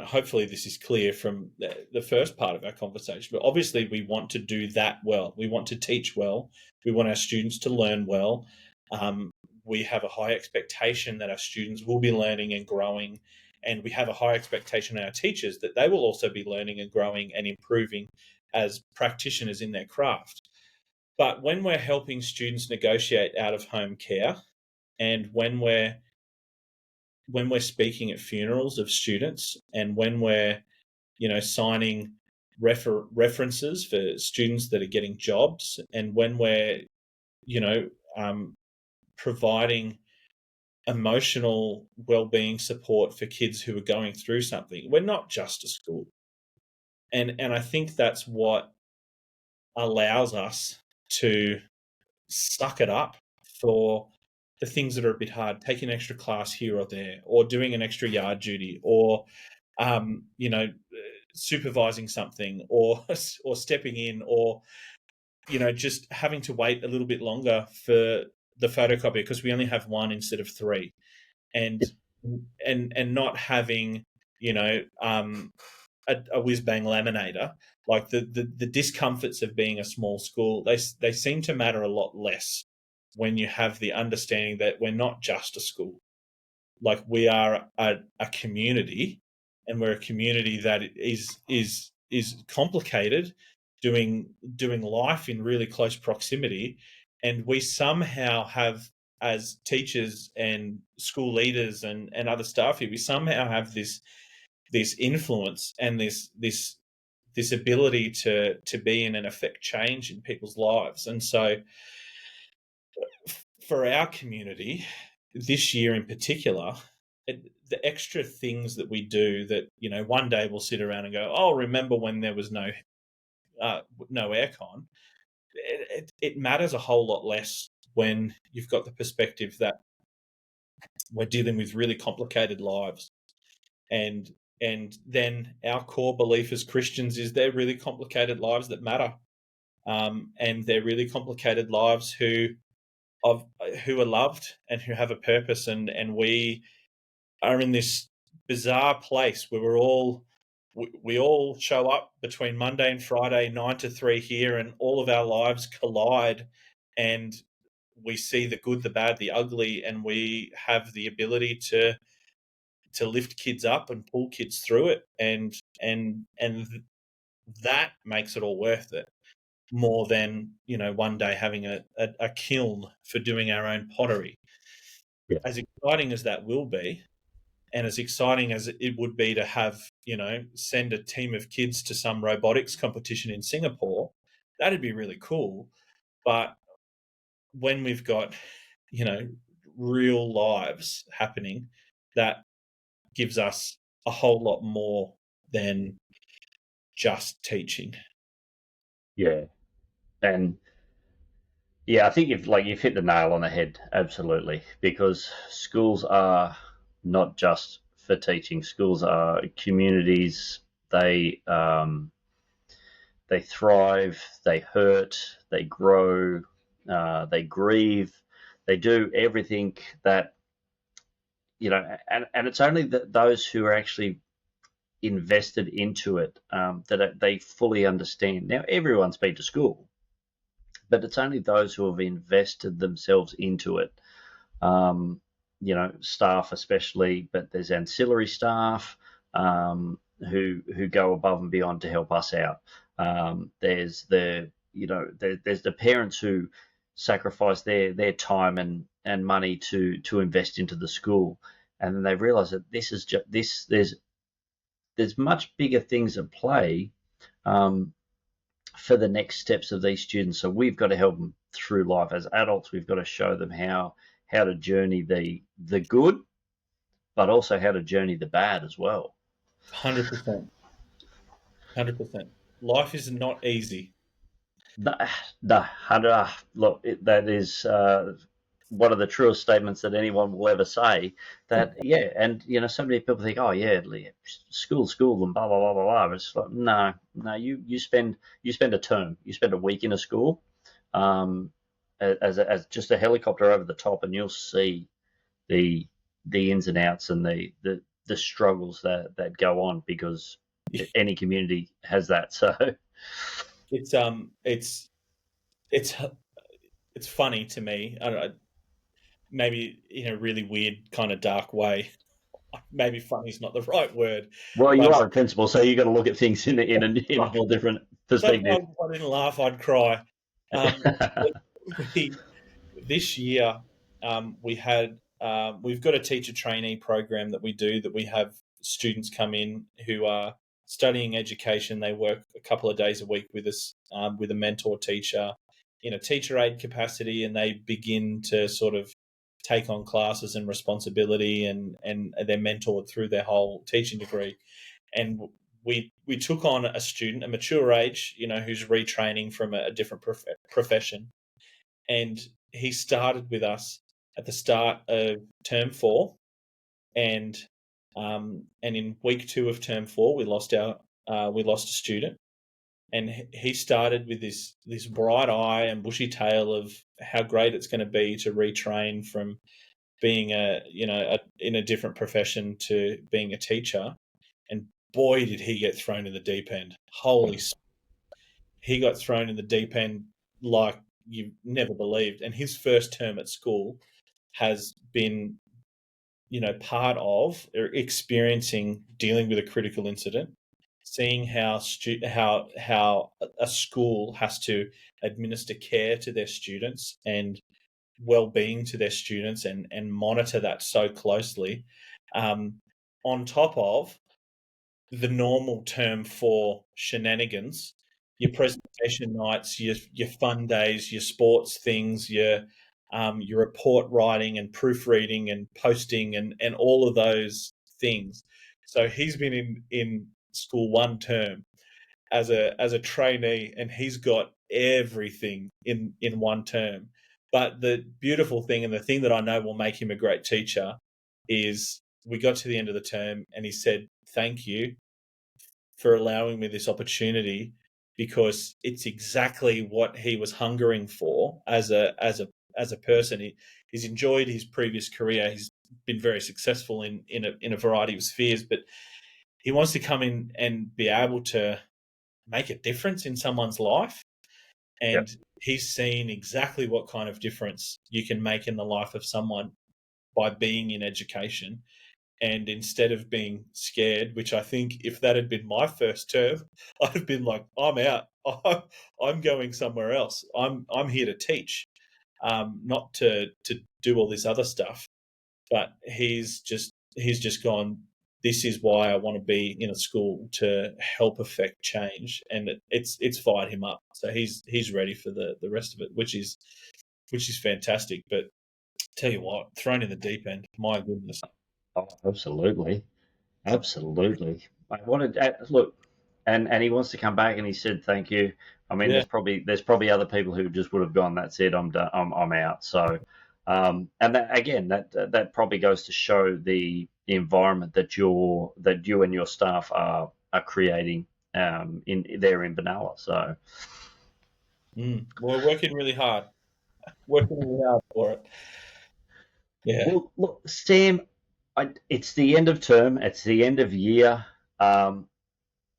hopefully this is clear from the first part of our conversation, but obviously we want to do that well. We want to teach well. We want our students to learn well. We have a high expectation that our students will be learning and growing and we have a high expectation on our teachers that they will also be learning and growing and improving as practitioners in their craft. But when we're helping students negotiate out of home care, and when we're speaking at funerals of students, and when we're signing references for students that are getting jobs, and when we're you know providing emotional well-being support for kids who are going through something, we're not just a school. And I think that's what allows us to suck it up for the things that are a bit hard, taking an extra class here or there, or doing an extra yard duty, or um, you know, supervising something, or or stepping in, or just having to wait a little bit longer for the photocopier because we only have one instead of three, and not having you know a whiz bang laminator. Like the discomforts of being a small school, they seem to matter a lot less when you have the understanding that we're not just a school. Like, we are a community, and we're a community that is complicated, doing life in really close proximity, and we somehow have, as teachers and school leaders and other staff here, we somehow have this influence and this ability to be in and affect change in people's lives. And so for our community this year in particular, the extra things that we do, that one day we'll sit around and go, oh, remember when there was no aircon. It matters a whole lot less when you've got the perspective that we're dealing with really complicated lives, and then our core belief as Christians is they're really complicated lives that matter, and they're really complicated lives who are loved and who have a purpose, and we are in this bizarre place where we all show up between Monday and Friday, 9 to 3 here, and all of our lives collide, and we see the good, the bad, the ugly, and we have the ability to lift kids up and pull kids through it, and that makes it all worth it, more than one day having a kiln for doing our own pottery. Yeah. As exciting as that will be, and as exciting as it would be to have send a team of kids to some robotics competition in Singapore, that'd be really cool. But when we've got real lives happening, that gives us a whole lot more than just teaching. Yeah. And yeah, I think you've hit the nail on the head, absolutely, because schools are not just for teaching. Schools are communities. They thrive, they hurt, they grow, they grieve, they do everything that and it's only those who are actually invested into it, that they fully understand. Now, everyone's been to school, but it's only those who have invested themselves into it. Um, staff especially, but there's ancillary staff, who go above and beyond to help us out. There's there's the parents who sacrifice their time and money to invest into the school, and then they realise that this is just this. There's much bigger things at play, um, for the next steps of these students. So we've got to help them through life as adults. We've got to show them how to journey the good, but also how to journey the bad as well. 100%. 100%. Life is not easy. No, no, look, that is one of the truest statements that anyone will ever say. That, yeah, and so many people think, oh yeah, school, and blah blah blah blah blah. But it's like, no, you spend a term, you spend a week in a school, um, as just a helicopter over the top, and you'll see the ins and outs and the struggles that go on, because any community has that. So It's it's it's funny to me. I don't know, maybe in a really weird kind of dark way. maybe funny is not the right word, Well, you but are a principal, so you got to look at things in a whole different perspective. sometimes if I didn't laugh, I'd cry. But we this year we've got a teacher trainee program that we do, that we have students come in who are studying education. They work a couple of days a week with us, with a mentor teacher in a teacher aide capacity, and they begin to sort of take on classes and responsibility, and they're mentored through their whole teaching degree. And we took on a student, a mature age, who's retraining from a different profession, and he started with us at the start of term 4, and in week 2 of term 4 we lost a student, and he started with this bright eye and bushy tail of how great it's going to be to retrain from being in a different profession to being a teacher. And boy, did he get thrown in the deep end. He got thrown in the deep end like you never believed. And his first term at school has been, part of or experiencing dealing with a critical incident, seeing how a school has to administer care to their students and well-being to their students, and monitor that so closely, on top of the normal term for shenanigans, your presentation nights, your fun days, your sports things, your report writing and proofreading and posting, and all of those things. So he's been in school 1 term as a trainee, and he's got everything in 1 term. But the beautiful thing, and the thing that I know will make him a great teacher, is we got to the end of the term and he said, "Thank you for allowing me this opportunity, because it's exactly what he was hungering for as a person." He's enjoyed his previous career. He's been very successful in a variety of spheres, but he wants to come in and be able to make a difference in someone's life. Yep. And he's seen exactly what kind of difference you can make in the life of someone by being in education. And instead of being scared, which I think if that had been my first term, I'd have been like, "I'm out. I'm going somewhere else. I'm here to teach, not to do all this other stuff." But he's just gone, "This is why I want to be in a school to help affect change," and it's fired him up. So he's ready for the rest of it, which is fantastic. But tell you what, thrown in the deep end, my goodness. Oh, absolutely. Absolutely. I wanted look, and he wants to come back, and he said thank you. I mean, Yeah. there's probably other people who just would have gone. That's it. I'm done. I'm out. So, and that again, that probably goes to show the environment that you and your staff are creating in Banalla. So, Well, we're working really hard for it. Yeah. well, look, Sam, it's the end of term. It's the end of year. Um,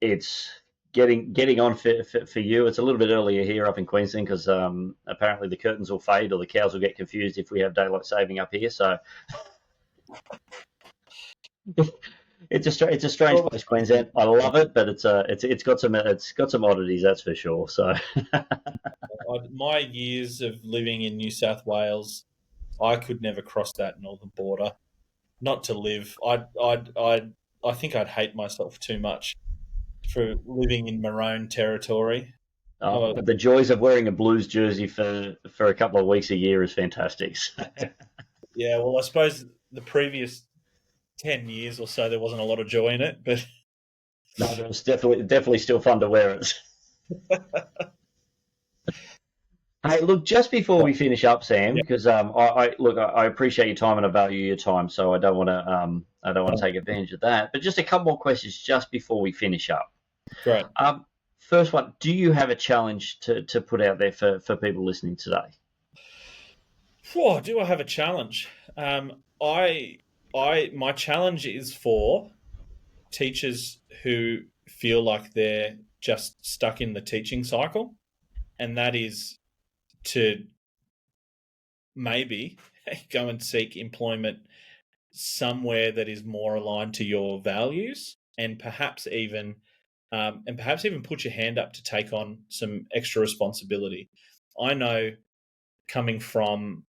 it's getting on for you. It's a little bit earlier here up in Queensland because apparently the curtains will fade or the cows will get confused if we have daylight saving up here. So it's a strange Well, place, Queensland. I love it, but it's got some oddities, that's for sure. So my years of living in New South Wales, I could never cross that northern border. Not to live. I think I'd hate myself too much for living in Maroon territory. Oh, but the joys of wearing a Blues jersey for a couple of weeks a year is fantastic. yeah. Well, I suppose the previous 10 years or so there wasn't a lot of joy in it, but No, but it's definitely still fun to wear it. Hey, look, just before we finish up, Sam, yeah, because I appreciate your time and I value your time, so I don't want to take advantage of that. But just a couple more questions just before we finish up. great. Um, First one, do you have a challenge to put out there for people listening today? Whew, do I have a challenge? My challenge is for teachers who feel like they're just stuck in the teaching cycle, and that is to maybe go and seek employment somewhere that is more aligned to your values, and perhaps even put your hand up to take on some extra responsibility. I know, coming from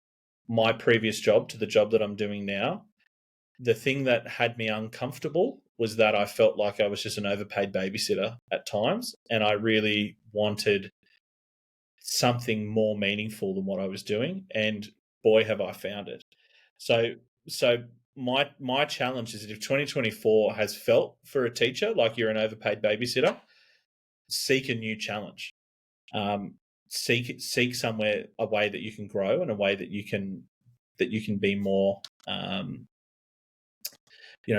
my previous job to the job that I'm doing now, the thing that had me uncomfortable was that I felt like I was just an overpaid babysitter at times, and I really wanted something more meaningful than what I was doing. And boy, have I found it. So, so my challenge is that if 2024 has felt for a teacher like you're an overpaid babysitter, seek a new challenge. Um, seek somewhere, a way that you can grow, and a way that you can be more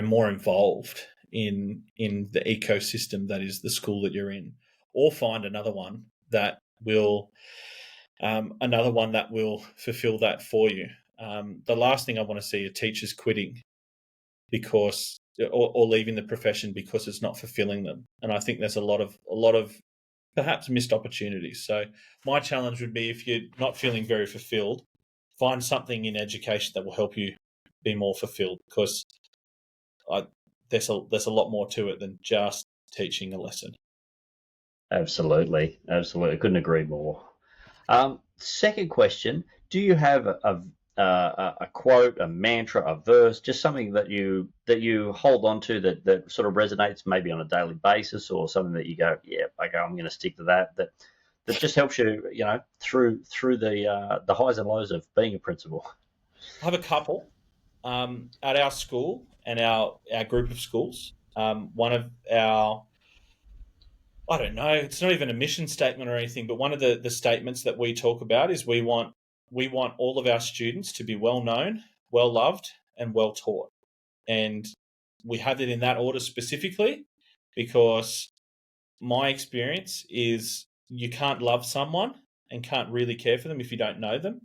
more involved in the ecosystem that is the school that you're in, or find another one that will fulfill that for you. The last thing I want to see are teachers quitting because or leaving the profession because it's not fulfilling them, and I think there's a lot of perhaps missed opportunities. So my challenge would be, if you're not feeling very fulfilled, find something in education that will help you be more fulfilled, because I, there's a lot more to it than just teaching a lesson. Absolutely, absolutely. Couldn't agree more. Second question: do you have a quote, a mantra, a verse, just something that you hold on to that sort of resonates maybe on a daily basis, or something that you go, yeah, okay, I'm going to stick to that just helps you, through the highs and lows of being a principal. I have a couple at our school and our group of schools. One of our I don't know, it's not even a mission statement or anything, but one of the statements that we talk about is we want all of our students to be well known, well loved, and well taught. And we have it in that order specifically because my experience is you can't love someone and can't really care for them if you don't know them.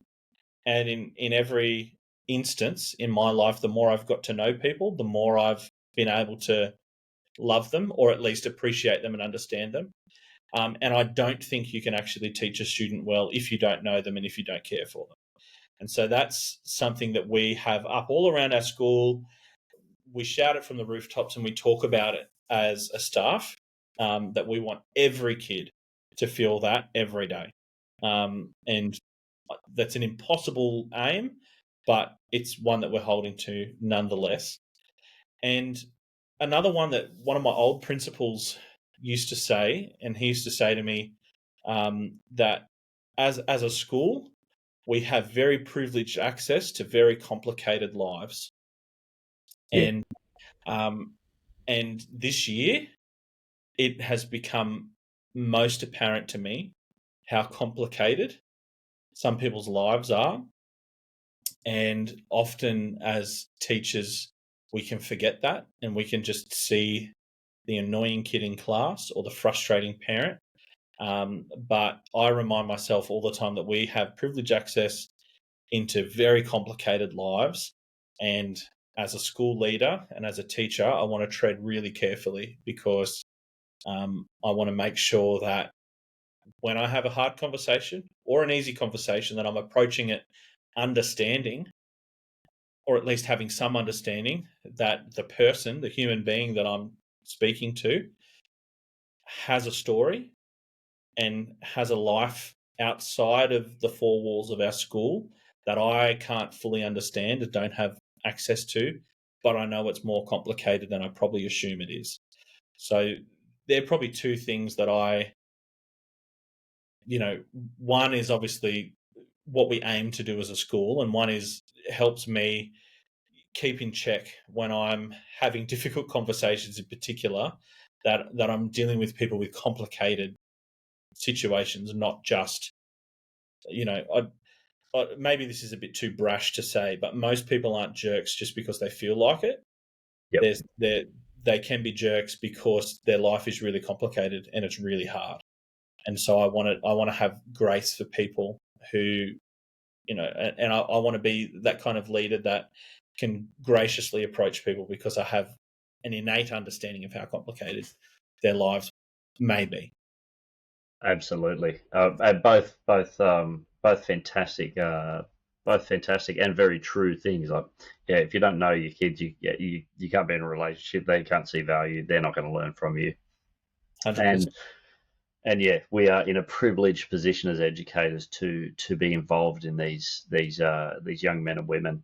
And in every instance in my life, the more I've got to know people, the more I've been able to love them, or at least appreciate them and understand them. And I don't think you can actually teach a student well if you don't know them and if you don't care for them. And so that's something that we have up all around our school. We shout it from the rooftops and we talk about it as a staff, that we want every kid to feel that every day. And that's an impossible aim, but it's one that we're holding to nonetheless. And another one that one of my old principals used to say, and he used to say to me, that as a school, we have very privileged access to very complicated lives. Yeah, And um, and this year, it has become most apparent to me how complicated some people's lives are. And often as teachers, we can forget that, and we can just see the annoying kid in class or the frustrating parent. But I remind myself all the time that we have privileged access into very complicated lives. And as a school leader and as a teacher, I want to tread really carefully, because I want to make sure that when I have a hard conversation or an easy conversation, that I'm approaching it understanding, or at least having some understanding, that the person, the human being that I'm speaking to, has a story and has a life outside of the four walls of our school that I can't fully understand and don't have access to, but I know it's more complicated than I probably assume it is. So there are probably two things that one is obviously what we aim to do as a school, and one is helps me keep in check when I'm having difficult conversations, in particular, that I'm dealing with people with complicated situations, not just, maybe this is a bit too brash to say, but most people aren't jerks just because they feel like it. yep, They can be jerks because their life is really complicated and it's really hard. And so I want to have grace for people who, and I want to be that kind of leader that can graciously approach people, because I have an innate understanding of how complicated their lives may be. absolutely. And both fantastic. both fantastic and very true things. Like, yeah, if you don't know your kids, you can't be in a relationship. They can't see value. They're not going to learn from you. 100%. And and yeah, we are in a privileged position as educators to be involved in these young men and women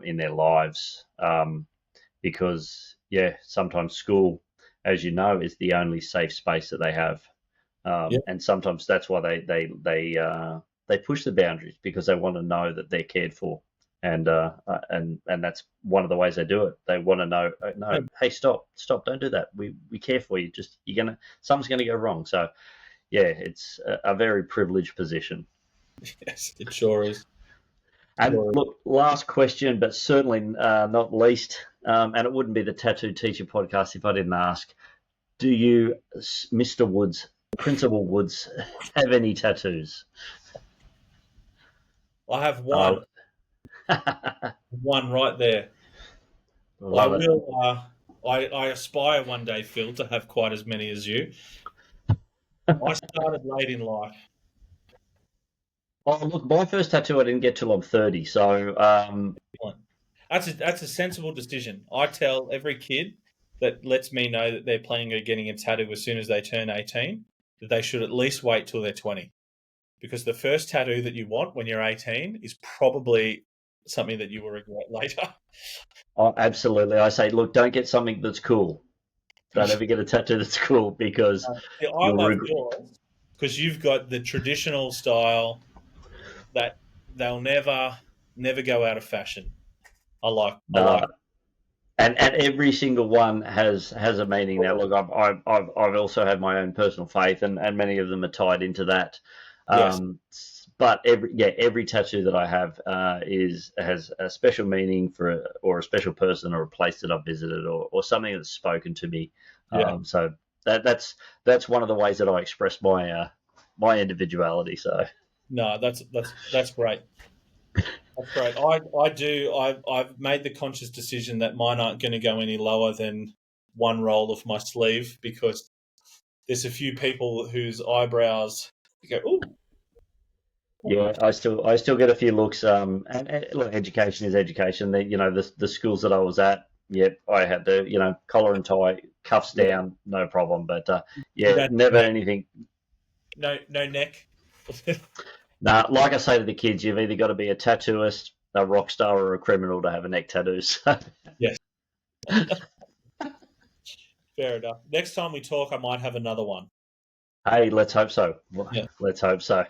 in their lives, because yeah, sometimes school, as you know, is the only safe space that they have, Yeah. and sometimes that's why they push the boundaries, because they want to know that they're cared for, and that's one of the ways they do it. They want to know, no, hey, stop, don't do that. We care for you. Just something's gonna go wrong. So yeah, it's a very privileged position. Yes, it sure is. And Sure is. look, last question, but certainly not least, and it wouldn't be the Tattoo Teacher podcast if I didn't ask: do you, Mr. Woods, Principal Woods, have any tattoos? I have Oh, one right there. I love it. will. I aspire one day, Phil, to have quite as many as you. I started late in life. Oh, look, my first tattoo I didn't get till I'm 30, so That's a sensible decision. I tell every kid that lets me know that they're planning on getting a tattoo as soon as they turn 18 that they should at least wait till they're 20, because the first tattoo that you want when you're 18 is probably something that you will regret later. oh, absolutely. I say, look, don't get something that's cool. Don't ever get a tattoo that's cool, because Yeah, I you'll love regret. yours because you've got the traditional style that they'll never go out of fashion. I No, like. and every single one has a meaning. Now, look, I've also had my own personal faith, and many of them are tied into that. Yes. Um, but every tattoo that I have has a special meaning or a special person or a place that I've visited, or something that's spoken to me. Yeah. So that's one of the ways that I express my individuality. So No, that's great. That's great. I do. I've made the conscious decision that mine aren't going to go any lower than one roll of my sleeve, because there's a few people whose eyebrows go, ooh. yeah, I still get a few looks. And look, education is education. The schools that I was at, yep, I had the collar and tie, cuffs Yeah. down, no problem. But You yeah, don't never have anything. no neck. Nah, like I say to the kids, you've either got to be a tattooist, a rock star, or a criminal to have a neck tattoo. So, Yes. Fair enough. Next time we talk, I might have another one. hey, let's hope so. Yeah. Let's hope so.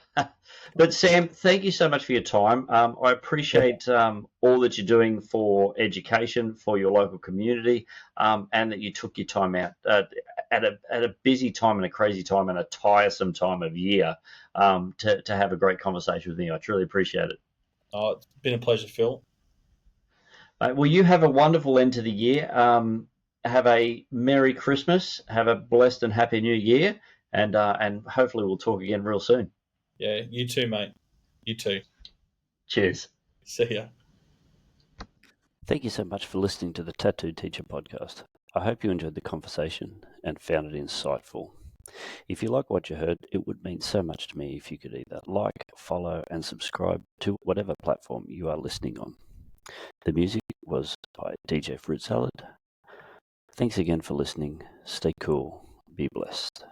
But Sam, thank you so much for your time. I appreciate all that you're doing for education, for your local community, and that you took your time out at a busy time and a crazy time and a tiresome time of year, to have a great conversation with me. I truly appreciate it. Oh, it's been a pleasure, Phil. Well, you have a wonderful end to the year. Have a Merry Christmas. Have a blessed and happy New Year, and hopefully we'll talk again real soon. Yeah, you too, mate. You too. Cheers. See ya. Thank you so much for listening to the Tattoo Teacher podcast. I hope you enjoyed the conversation and found it insightful. If you like what you heard, it would mean so much to me if you could either like, follow, and subscribe to whatever platform you are listening on. The music was by DJ Fruit Salad. Thanks again for listening. Stay cool. Be blessed.